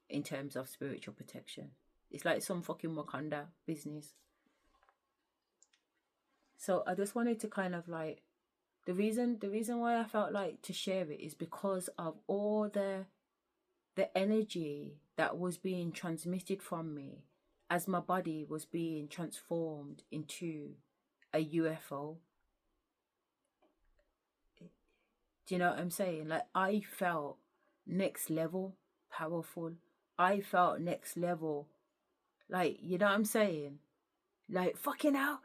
in terms of spiritual protection. It's like some fucking Wakanda business. So I just wanted to kind of like, the reason why I felt like to share it is because of all the energy that was being transmitted from me as my body was being transformed into a UFO. Do you know what I'm saying? Like, I felt next level powerful. I felt next level, like, you know what I'm saying? Like, fucking hell,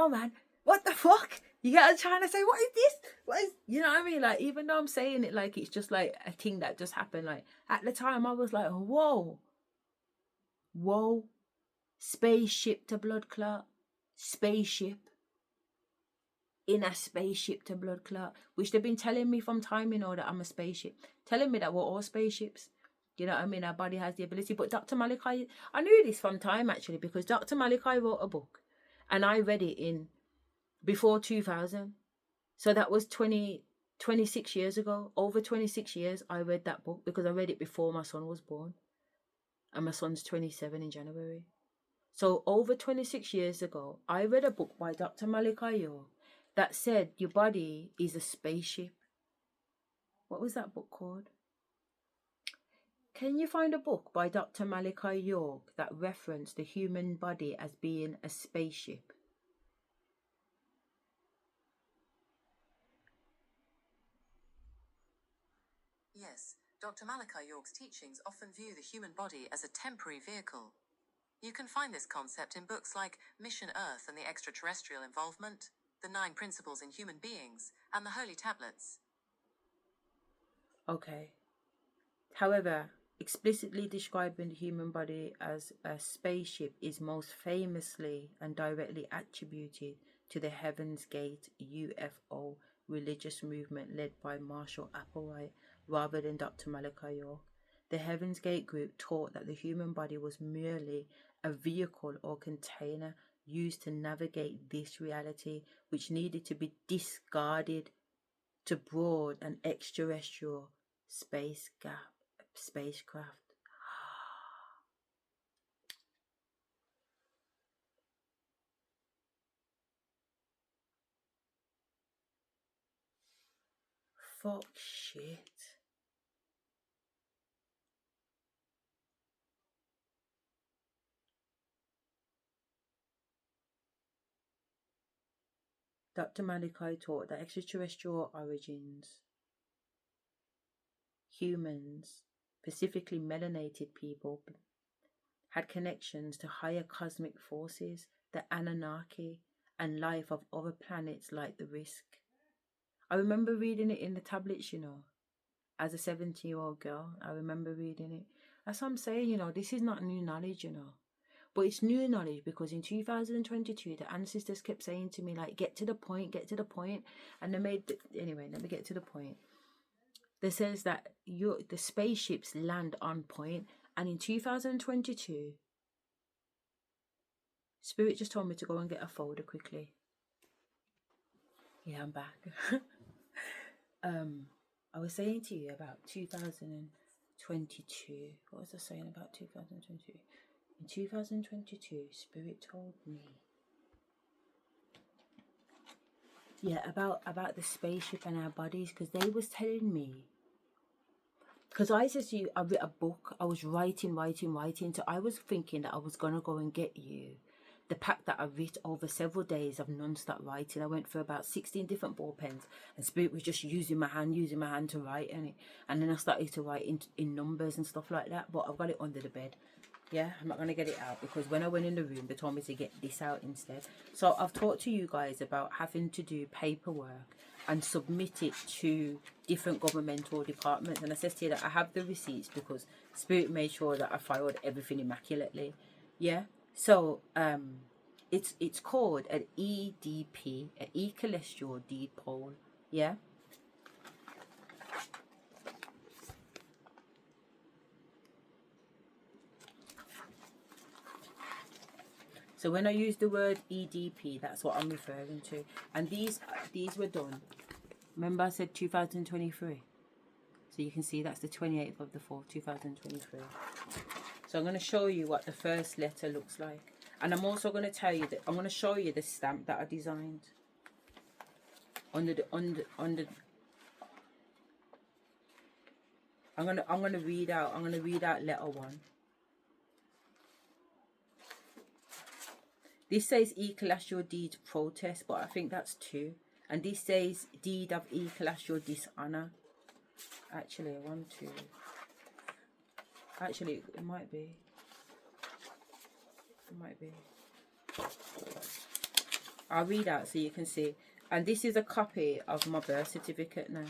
man. What the fuck? You get what I'm trying to say? What is this? What is, you know what I mean? Like, even though I'm saying it like it's just like a thing that just happened, like, at the time I was like, whoa, spaceship to blood clot, spaceship. In a spaceship to blood clot, which they've been telling me from time, you know, that I'm a spaceship, telling me that we're all spaceships. You know what I mean? Our body has the ability. But Dr. Malachi, I knew this from time actually, because Dr. Malachi wrote a book and I read it in before 2000. So that was 26 years ago. Over 26 years I read that book, because I read it before my son was born. And my son's 27 in January. So over 26 years ago, I read a book by Dr. Malachi that said your body is a spaceship. What was that book called? Can you find a book by Dr. Malachi York that referenced the human body as being a spaceship? Yes, Dr. Malachi York's teachings often view the human body as a temporary vehicle. You can find this concept in books like Mission Earth and the Extraterrestrial Involvement, The 9 Principles in Human Beings, and the Holy Tablets. Okay. However, explicitly describing the human body as a spaceship is most famously and directly attributed to the Heaven's Gate UFO religious movement led by Marshall Applewhite rather than Dr. Malachi York. The Heaven's Gate group taught that the human body was merely a vehicle or container used to navigate this reality, which needed to be discarded to board an extraterrestrial spacecraft. Fuck shit. Dr. Malachi taught that extraterrestrial origins, humans, specifically melanated people, had connections to higher cosmic forces, the Anunnaki, and life of other planets like the Risk. I remember reading it in the tablets, you know, as a 17-year-old girl. I remember reading it. That's what I'm saying, you know, this is not new knowledge, you know. But it's new knowledge because in 2022, the ancestors kept saying to me, like, get to the point. And they made, anyway, let me get to the point. They says that the spaceships land on point. And in 2022, Spirit just told me to go and get a folder quickly. Yeah, I'm back. I was saying to you about 2022. What was I saying about 2022? In 2022, Spirit told me, yeah, about the spaceship and our bodies, because they was telling me, because I said to you, I read a book, I was writing, so I was thinking that I was going to go and get you the pack that I wrote over several days of non-stop writing. I went for about 16 different ball pens, and Spirit was just using my hand to write, and then I started to write in numbers and stuff like that, but I've got it under the bed. Yeah, I'm not going to get it out because when I went in the room, they told me to get this out instead. So I've talked to you guys about having to do paperwork and submit it to different governmental departments. And I says to you that I have the receipts because Spirit made sure that I filed everything immaculately. Yeah. So it's called an EDP, an E cholesterol dipole. Yeah. So when I use the word EDP, that's what I'm referring to. And these were done. Remember I said 2023. So you can see that's the 28th of the 4th, 2023. So I'm going to show you what the first letter looks like. And I'm also going to tell you that I'm going to show you the stamp that I designed. I'm going to read out letter 1. This says E cholesterol deed protest, but I think that's 2. And this says deed of E cholesterol dishonor. Actually, 1, 2. Actually, it might be. It might be. I'll read out so you can see. And this is a copy of my birth certificate now.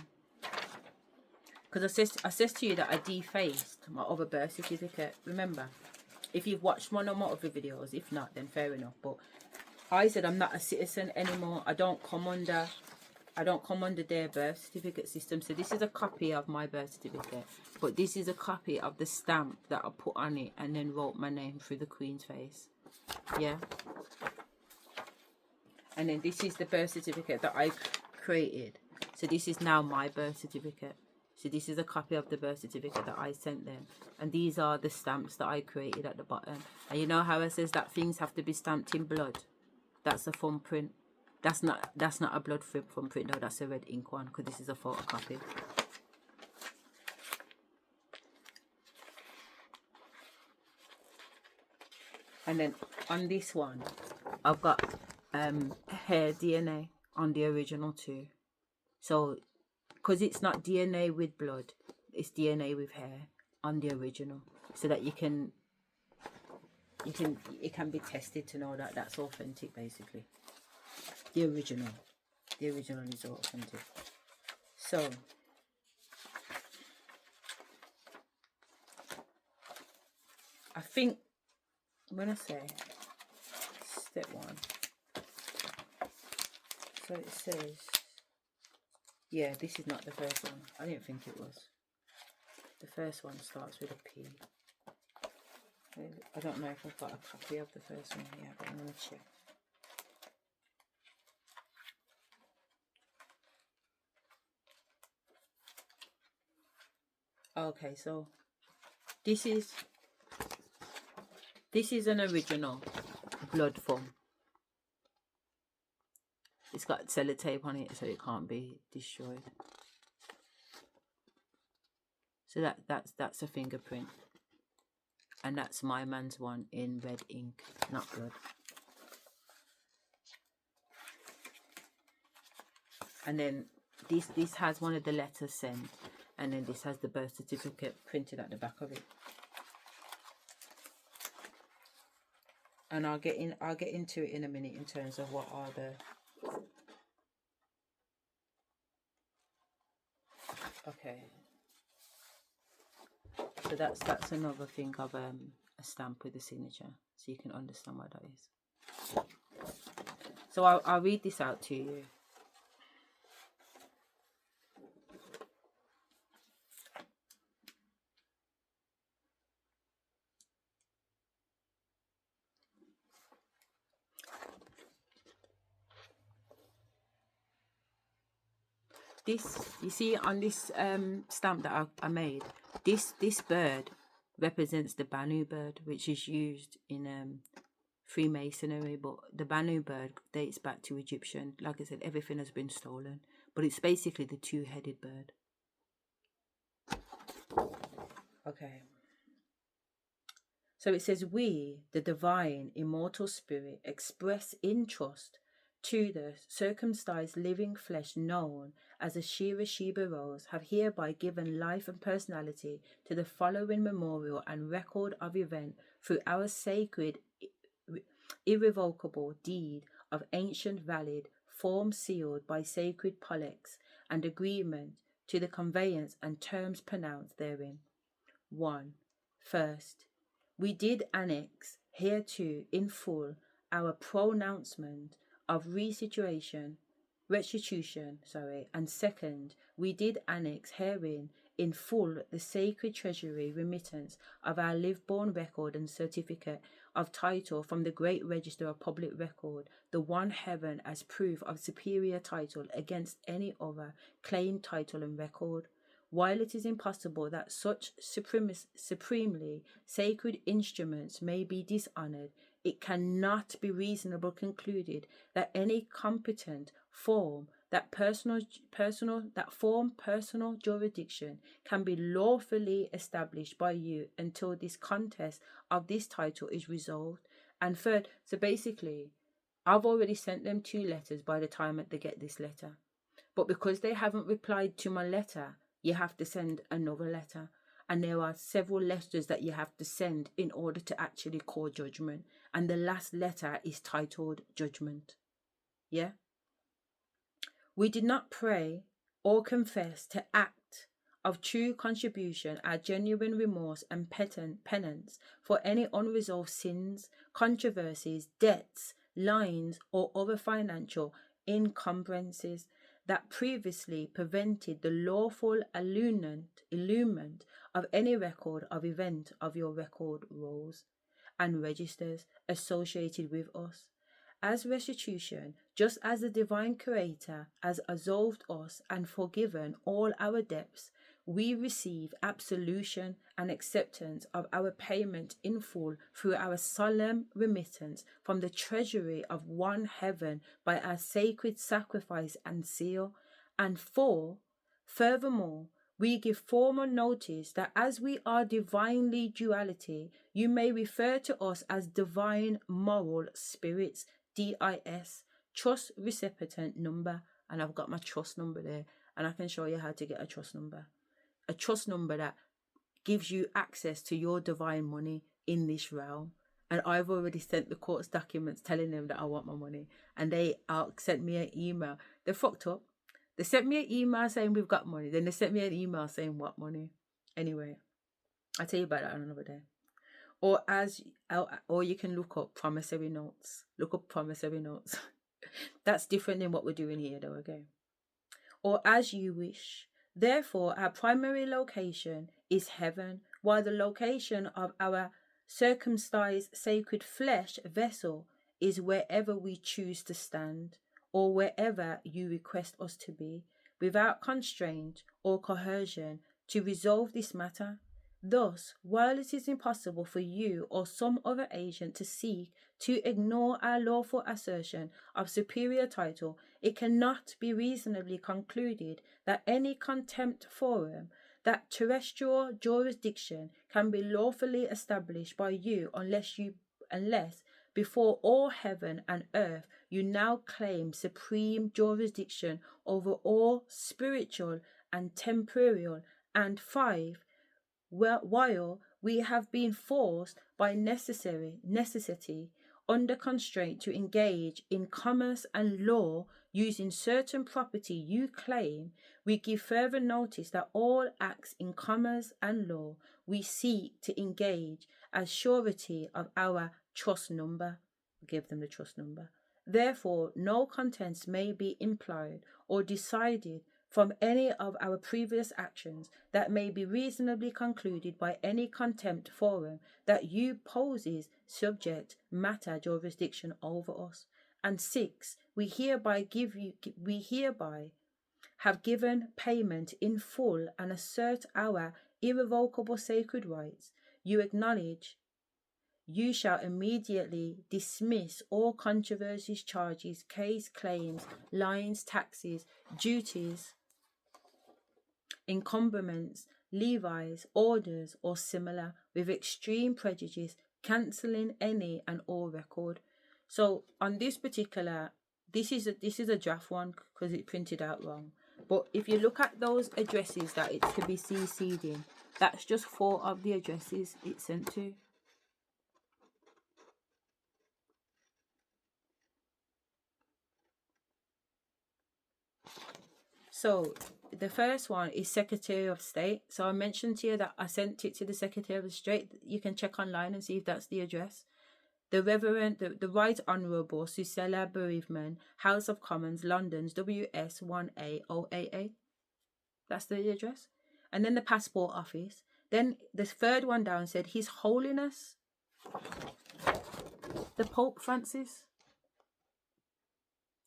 Because I says to you that I defaced my other birth certificate. Remember, if you've watched one of my other videos, if not, then fair enough. But I said I'm not a citizen anymore. I don't come under their birth certificate system. So this is a copy of my birth certificate. But this is a copy of the stamp that I put on it and then wrote my name through the Queen's face. Yeah. And then this is the birth certificate that I created. So this is now my birth certificate. So this is a copy of the birth certificate that I sent them. And these are the stamps that I created at the bottom. And you know how it says that things have to be stamped in blood? That's a thumbprint. That's not a blood thumbprint, no, that's a red ink one, because this is a photocopy. And then on this one, I've got hair DNA on the original too. So, because it's not DNA with blood, it's DNA with hair on the original, so that it can be tested to know that that's authentic, basically. The original is authentic. So I think when I say step 1, so it says, yeah, this is not the first one. I didn't think it was. The first one starts with a P. I don't know if I've got a copy of the first one here, but I'm going to check. Okay, so this is an original blood form. It's got sellotape on it so it can't be destroyed. So that's a fingerprint. And that's my man's one in red ink, not blood. And then this has one of the letters sent, and then this has the birth certificate printed at the back of it. And I'll get into it in a minute in terms of what are the okay. So that's another thing of a stamp with a signature, so you can understand what that is. So I'll read this out to you. This, you see on this stamp that I made, this bird represents the Banu bird, which is used in Freemasonry, but the Banu bird dates back to Egyptian. Like I said, everything has been stolen, but it's basically the 2-headed bird. Okay. So it says, we, the divine, immortal spirit, express in trust to the circumcised living flesh known as Asherah Sheba Rose, have hereby given life and personality to the following memorial and record of event through our sacred, irrevocable deed of ancient, valid, form sealed by sacred pollex and agreement to the conveyance and terms pronounced therein. 1. First, we did annex hereto in full our pronouncement of restitution, and second, we did annex herein in full the sacred treasury remittance of our live-born record and certificate of title from the great register of public record, the one heaven as proof of superior title against any other claimed title and record. While it is impossible that such supremely sacred instruments may be dishonored, it cannot be reasonably concluded that any competent form that personal jurisdiction can be lawfully established by you until this contest of this title is resolved. And third, so basically, I've already sent them 2 letters by the time that they get this letter. But because they haven't replied to my letter, you have to send another letter. And there are several letters that you have to send in order to actually call judgment. And the last letter is titled Judgment. Yeah? We did not pray or confess to act of true contribution our genuine remorse and penance for any unresolved sins, controversies, debts, lines, or other financial encumbrances that previously prevented the lawful illuminment of any record of event of your record rolls and registers associated with us. As restitution, just as the divine creator has absolved us and forgiven all our debts, we receive absolution and acceptance of our payment in full through our solemn remittance from the treasury of one heaven by our sacred sacrifice and seal. And furthermore, we give formal notice that as we are divinely duality, you may refer to us as divine moral spirits, DIS, trust recipient number. And I've got my trust number there, and I can show you how to get a trust number. A trust number that gives you access to your divine money in this realm. And I've already sent the court's documents telling them that I want my money. And they sent me an email. They're fucked up. They sent me an email saying we've got money. Then they sent me an email saying what money. Anyway, I'll tell you about that on another day. Or you can look up promissory notes. Look up promissory notes. That's different than what we're doing here though, okay? Or as you wish. Therefore, our primary location is heaven, while the location of our circumcised sacred flesh vessel is wherever we choose to stand, or wherever you request us to be, without constraint or coercion to resolve this matter. Thus, while it is impossible for you or some other agent to seek to ignore our lawful assertion of superior title, it cannot be reasonably concluded that any contempt forum, that terrestrial jurisdiction can be lawfully established by you unless before all heaven and earth you now claim supreme jurisdiction over all spiritual and temporal. And 5, while we have been forced by necessity under constraint to engage in commerce and law using certain property you claim, we give further notice that all acts in commerce and law we seek to engage as surety of our trust number. Give them the trust number. Therefore, no contents may be implied or decided from any of our previous actions that may be reasonably concluded by any contempt forum that you poses subject matter jurisdiction over us. And 6, we hereby have given payment in full and assert our irrevocable sacred rights. You acknowledge you shall immediately dismiss all controversies, charges, case, claims, lines, taxes, duties, encumbrance, levies, orders, or similar, with extreme prejudice, cancelling any and all record. So on this particular, this is a draft one because it printed out wrong. But if you look at those addresses that it's to be CC'd in, that's just 4 of the addresses it's sent to. So the first one is Secretary of State. So I mentioned to you that I sent it to the Secretary of State. You can check online and see if that's the address. The the Right Honourable Susella Bereavement, House of Commons, London's WS1A0AA. That's the address. And then the Passport Office. Then the third one down said His Holiness the Pope Francis.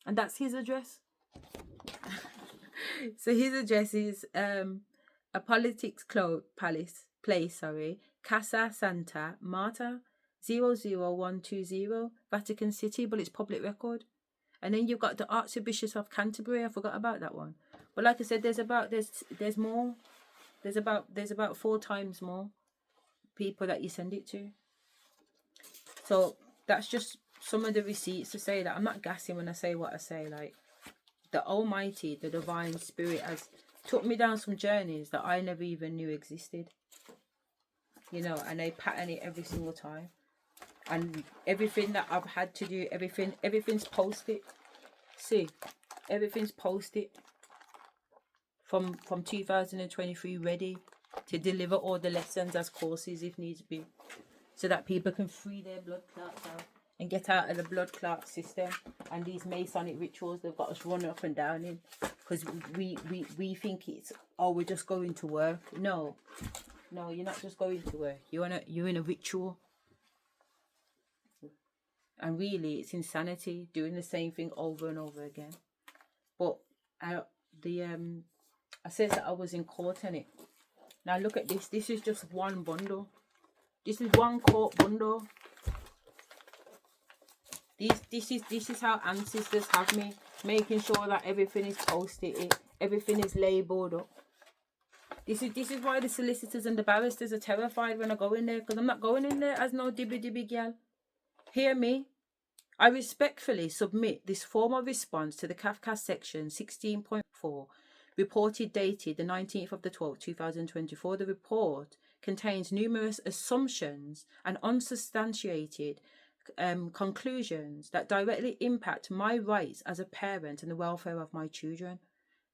And that's his address. So his address is a Politics Place, Casa Santa Marta 00120, Vatican City, but it's public record. And then you've got the Archbishop of Canterbury. I forgot about that one. But like I said, there's more. There's about 4 times more people that you send it to. So that's just some of the receipts to say that I'm not gassing when I say what I say. Like, the Almighty, the Divine Spirit has took me down some journeys that I never even knew existed. You know, and they pattern it every single time. And everything that I've had to do, everything's posted. See, everything's posted from 2023, ready to deliver all the lessons as courses if needs be, so that people can free their blood clots out and get out of the blood clot system and these Masonic rituals they've got us running up and down in, because we think it's, oh, we're just going to work. No, you're not just going to work. You're in a ritual. And really, it's insanity doing the same thing over and over again. But I said that I was in court in it. Now look at this. This is just one bundle. This is one court bundle. This is how ancestors have me, making sure that everything is posted, everything is labelled up. This is why the solicitors and the barristers are terrified when I go in there, because I'm not going in there as no dibby girl. Hear me. I respectfully submit this formal response to the Kafka section 16.4, reported dated the 19th of the 12th, 2024. The report contains numerous assumptions and unsubstantiated conclusions that directly impact my rights as a parent and the welfare of my children,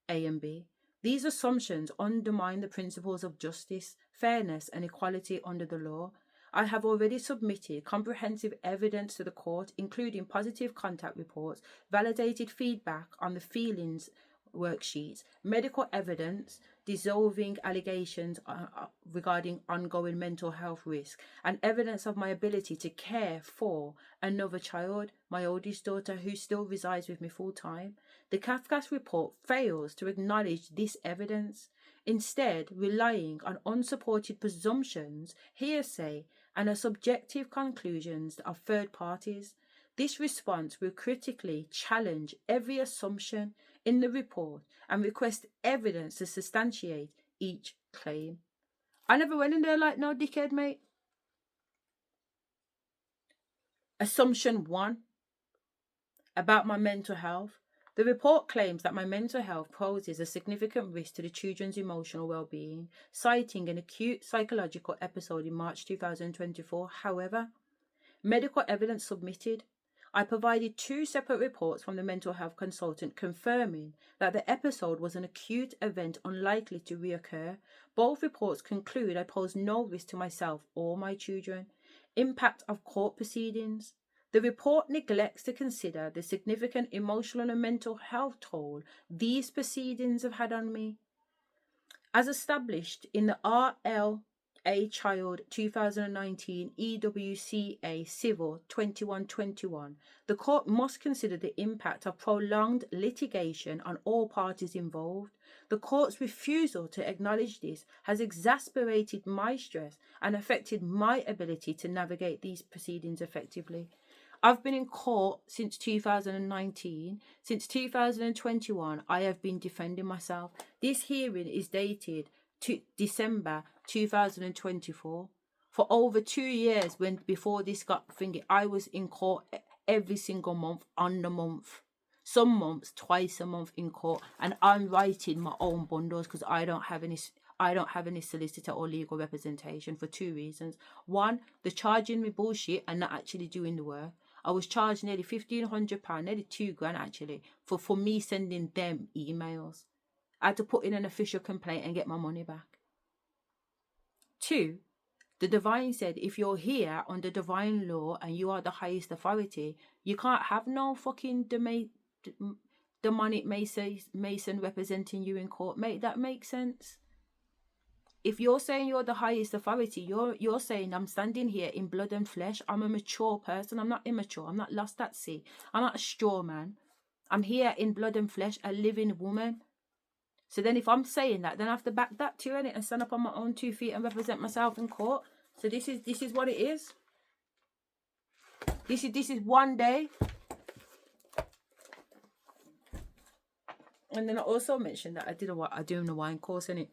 A and B. These assumptions undermine the principles of justice, fairness, and equality under the law. I have already submitted comprehensive evidence to the court, including positive contact reports, validated feedback on the feelings worksheets, medical evidence, dissolving allegations regarding ongoing mental health risk, and evidence of my ability to care for another child, my oldest daughter, who still resides with me full time. The Kafka's report fails to acknowledge this evidence, instead relying on unsupported presumptions, hearsay, and the subjective conclusions of third parties. This response will critically challenge every assumption in the report and request evidence to substantiate each claim. I never went in there like no dickhead, mate. Assumption 1, about my mental health. The report claims that my mental health poses a significant risk to the children's emotional well-being, citing an acute psychological episode in March 2024. However, medical evidence submitted. I provided 2 separate reports from the mental health consultant confirming that the episode was an acute event unlikely to reoccur. Both reports conclude I pose no risk to myself or my children. Impact of court proceedings. The report neglects to consider the significant emotional and mental health toll these proceedings have had on me. As established in the RLA Child 2019 EWCA Civil 2121, the court must consider the impact of prolonged litigation on all parties involved. The court's refusal to acknowledge this has exacerbated my stress and affected my ability to navigate these proceedings effectively. I've been in court since 2019. Since 2021, I have been defending myself. This hearing is dated to December 2024. For over 2 years, before this got thingy, I was in court every single month, on the month. Some months, twice a month in court, and I'm writing my own bundles because I don't have any solicitor or legal representation for 2 reasons. 1, they're charging me bullshit and not actually doing the work. I was charged nearly £1,500, nearly £2,000 actually, for me sending them emails. I had to put in an official complaint and get my money back. 2, the divine said, if you're here under divine law and you are the highest authority, you can't have no fucking demonic mason representing you in court. Make that make sense? If you're saying you're the highest authority, you're saying I'm standing here in blood and flesh. I'm a mature person. I'm not immature. I'm not lost at sea. I'm not a straw man. I'm here in blood and flesh, a living woman. So then if I'm saying that, then I have to back that too, innit? And stand up on my own 2 feet and represent myself in court. So this is what it is. This is one day. And then I also mentioned that I do a wine course, innit?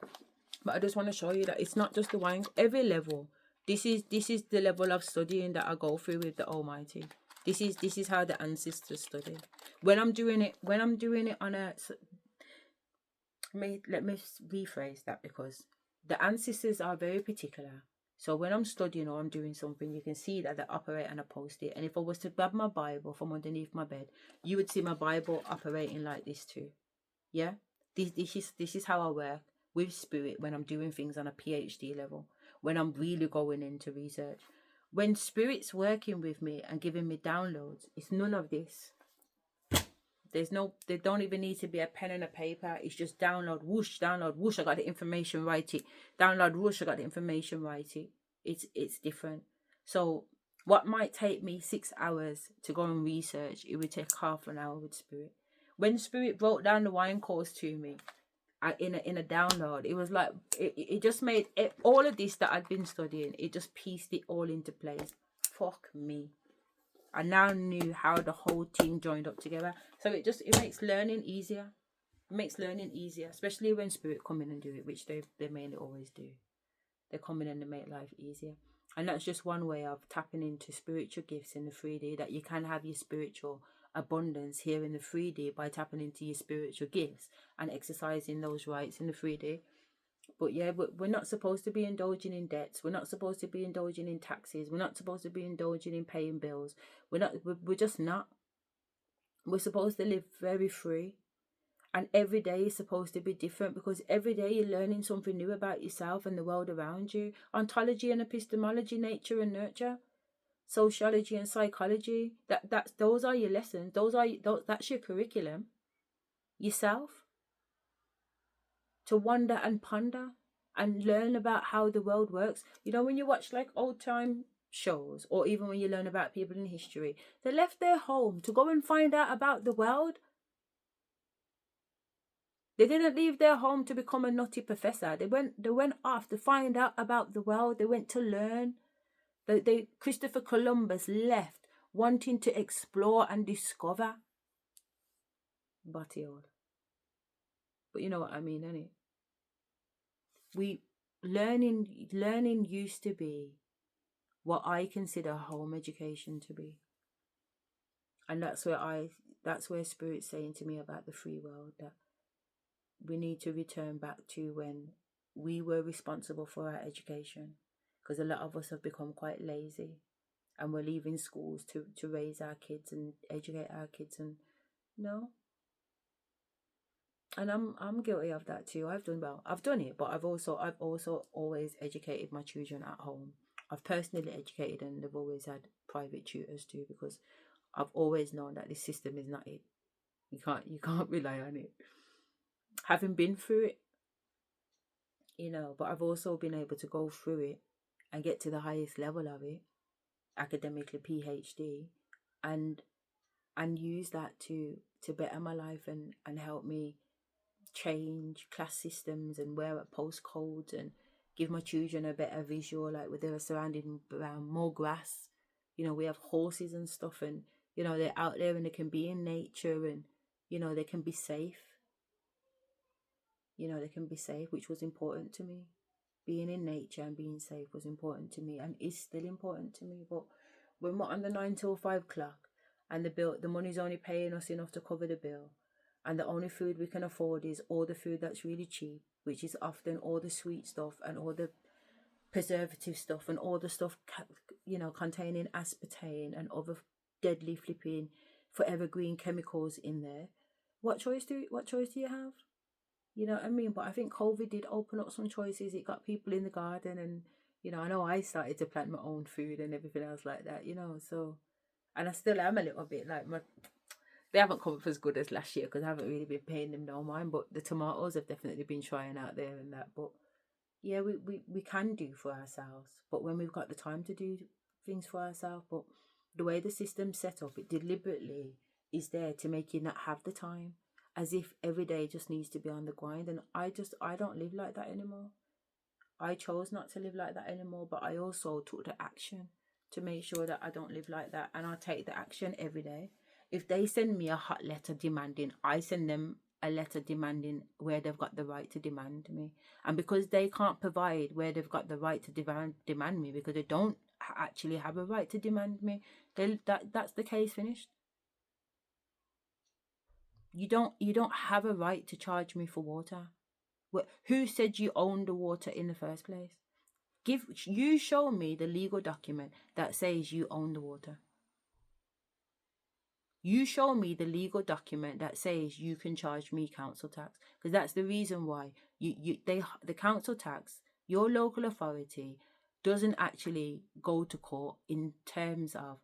But I just want to show you that it's not just the wine. Every level. This is the level of studying that I go through with the Almighty. This is how the ancestors study. When I'm doing it on a, let me rephrase that, because the ancestors are very particular. So when I'm studying or I'm doing something, you can see that they operate on a post-it. And if I was to grab my Bible from underneath my bed, you would see my Bible operating like this too. Yeah? This is how I work with spirit when I'm doing things on a PhD level, when I'm really going into research. When spirit's working with me and giving me downloads, it's none of this. There don't even need to be a pen and a paper. It's just download, whoosh, I got the information, write it. Download, whoosh, I got the information, write it. It's different. So what might take me 6 hours to go and research, it would take half an hour with spirit. When spirit broke down the wine course to me, in a download, it was like it just made all of this that I'd been studying, it just pieced it all into place. Fuck me. I now knew how the whole team joined up together. So it makes learning easier. It makes learning easier, especially when spirit come in and do it, which they mainly always do. They come in and they make life easier. And that's just one way of tapping into spiritual gifts in the 3D, that you can have your spiritual abundance here in the 3D by tapping into your spiritual gifts and exercising those rights in the 3D. But yeah, we're not supposed to be indulging in debts. We're not supposed to be indulging in taxes. We're not supposed to be indulging in paying bills. We're just not. We're supposed to live very free. And every day is supposed to be different, because every day you're learning something new about yourself and the world around you. Ontology and epistemology, nature and nurture, sociology and psychology. Those are your lessons. That's your curriculum. Yourself. To wonder and ponder and learn about how the world works. You know, when you watch like old time shows, or even when you learn about people in history, they left their home to go and find out about the world. They didn't leave their home to become a nutty professor. They went off to find out about the world. They went to learn. Christopher Columbus left wanting to explore and discover. But you know what I mean, innit? Learning used to be what I consider home education to be. And that's where Spirit's saying to me about the free world, that we need to return back to when we were responsible for our education. Because a lot of us have become quite lazy, and we're leaving schools to raise our kids and educate our kids, and no. And I'm guilty of that too. I've done it, but I've also always educated my children at home. I've personally educated them. They've always had private tutors too, because I've always known that this system is not it. You can't rely on it. Having been through it, you know, but I've also been able to go through it and get to the highest level of it, academically PhD, and use that to better my life and help me change class systems and wear up postcodes and give my children a better visual, like where they're surrounded around more grass. You know, we have horses and stuff, and you know, they're out there and they can be in nature, and you know, they can be safe. You know, they can be safe, which was important to me. Being in nature and being safe was important to me, and is still important to me. But when we're on the 9 till 5 clock and the money's only paying us enough to cover the bill, and the only food we can afford is all the food that's really cheap, which is often all the sweet stuff and all the preservative stuff and all the stuff, you know, containing aspartame and other deadly flipping forever green chemicals in there. What choice do you have? You know what I mean? But I think COVID did open up some choices. It got people in the garden, and I know I started to plant my own food and everything else like that. So, and I still am a little bit like they haven't come up as good as last year because I haven't really been paying them no mind. But the tomatoes have definitely been trying out there and that. But yeah, we can do for ourselves, but when we've got the time to do things for ourselves. But the way the system's set up, it deliberately is there to make you not have the time, as if every day just needs to be on the grind. And I don't live like that anymore. I chose not to live like that anymore, but I also took the action to make sure that I don't live like that, and I take the action every day. If they send me a hot letter demanding, I send them a letter demanding where they've got the right to demand me. And because they can't provide where they've got the right to demand me, because they don't actually have a right to demand me, that's the case finished. You don't have a right to charge me for water. Who said you own the water in the first place? Show me the legal document that says you own the water. You show me the legal document that says you can charge me council tax, because that's the reason why the council tax, your local authority doesn't actually go to court in terms of,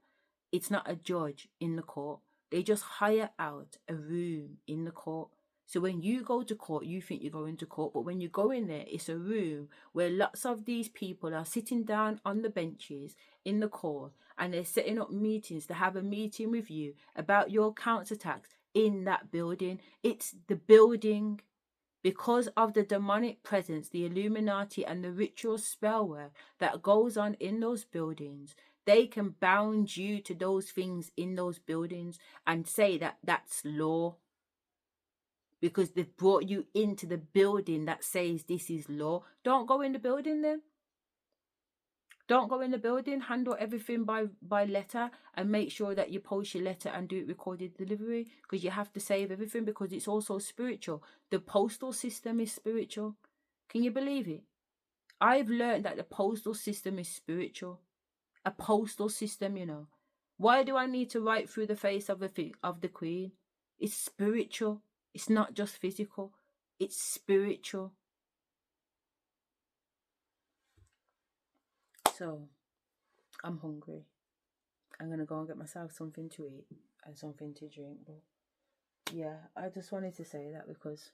it's not a judge in the court. They just hire out a room in the court. So when you go to court, you think you're going to court, but when you go in there, it's a room where lots of these people are sitting down on the benches in the court, and they're setting up meetings to have a meeting with you about your council tax in that building. It's the building. Because of the demonic presence, the Illuminati, and the ritual spell work that goes on in those buildings, they can bound you to those things in those buildings and say that that's law. Because they've brought you into the building that says this is law. Don't go in the building then. Don't go in the building. Handle everything by letter, and make sure that you post your letter and do it recorded delivery, because you have to save everything, because it's also spiritual. The postal system is spiritual. Can you believe it? I've learned that the postal system is spiritual. A postal system, Why do I need to write through the face of the Queen? It's spiritual. It's not just physical. It's spiritual. So, I'm hungry. I'm going to go and get myself something to eat and something to drink. But yeah, I just wanted to say that because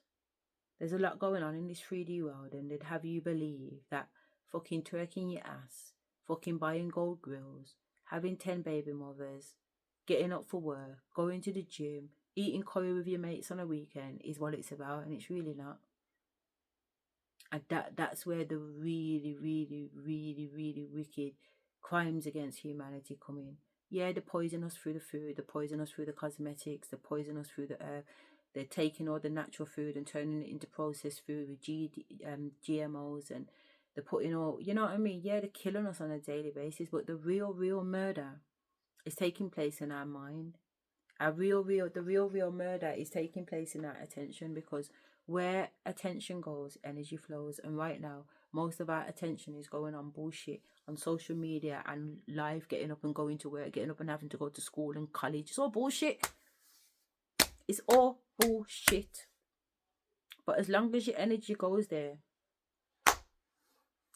there's a lot going on in this 3D world, and they'd have you believe that fucking twerking your ass, fucking buying gold grills, having 10 baby mothers, getting up for work, going to the gym, eating curry with your mates on a weekend is what it's about, and it's really not. And that's where the really, really, really, really wicked crimes against humanity come in. Yeah, they poison us through the food, they poison us through the cosmetics, they poison us through the earth. They're taking all the natural food and turning it into processed food with GMOs, and they're putting all, you know what I mean? Yeah, they're killing us on a daily basis, but the real murder is taking place in our mind. The real murder is taking place in our attention, because where attention goes, energy flows. And right now, most of our attention is going on bullshit on social media and life, getting up and going to work, getting up and having to go to school and college. It's all bullshit. It's all bullshit. But as long as your energy goes there,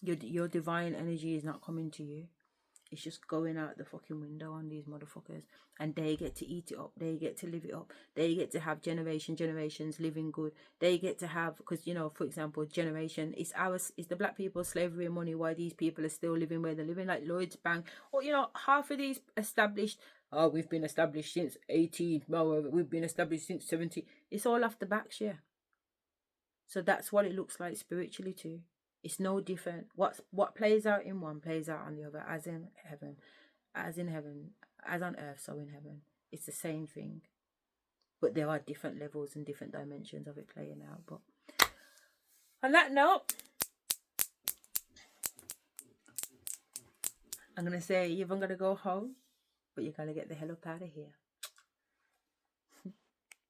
your divine energy is not coming to you. It's just going out the fucking window on these motherfuckers, and they get to eat it up. They get to live it up. They get to have generations living good. They get to have, because for example, generation is the black people's slavery and money. Why these people are still living where they're living, like Lloyd's Bank, or half of these established. Oh, we've been established since 18. Well, we've been established since 70. It's all off the back share. So that's what it looks like spiritually too. It's no different. What plays out in one plays out on the other, as in heaven, as on earth, so in heaven. It's the same thing. But there are different levels and different dimensions of it playing out. But on that note, I'm going to say you're going to go home, but you're going to get the hell up out of here.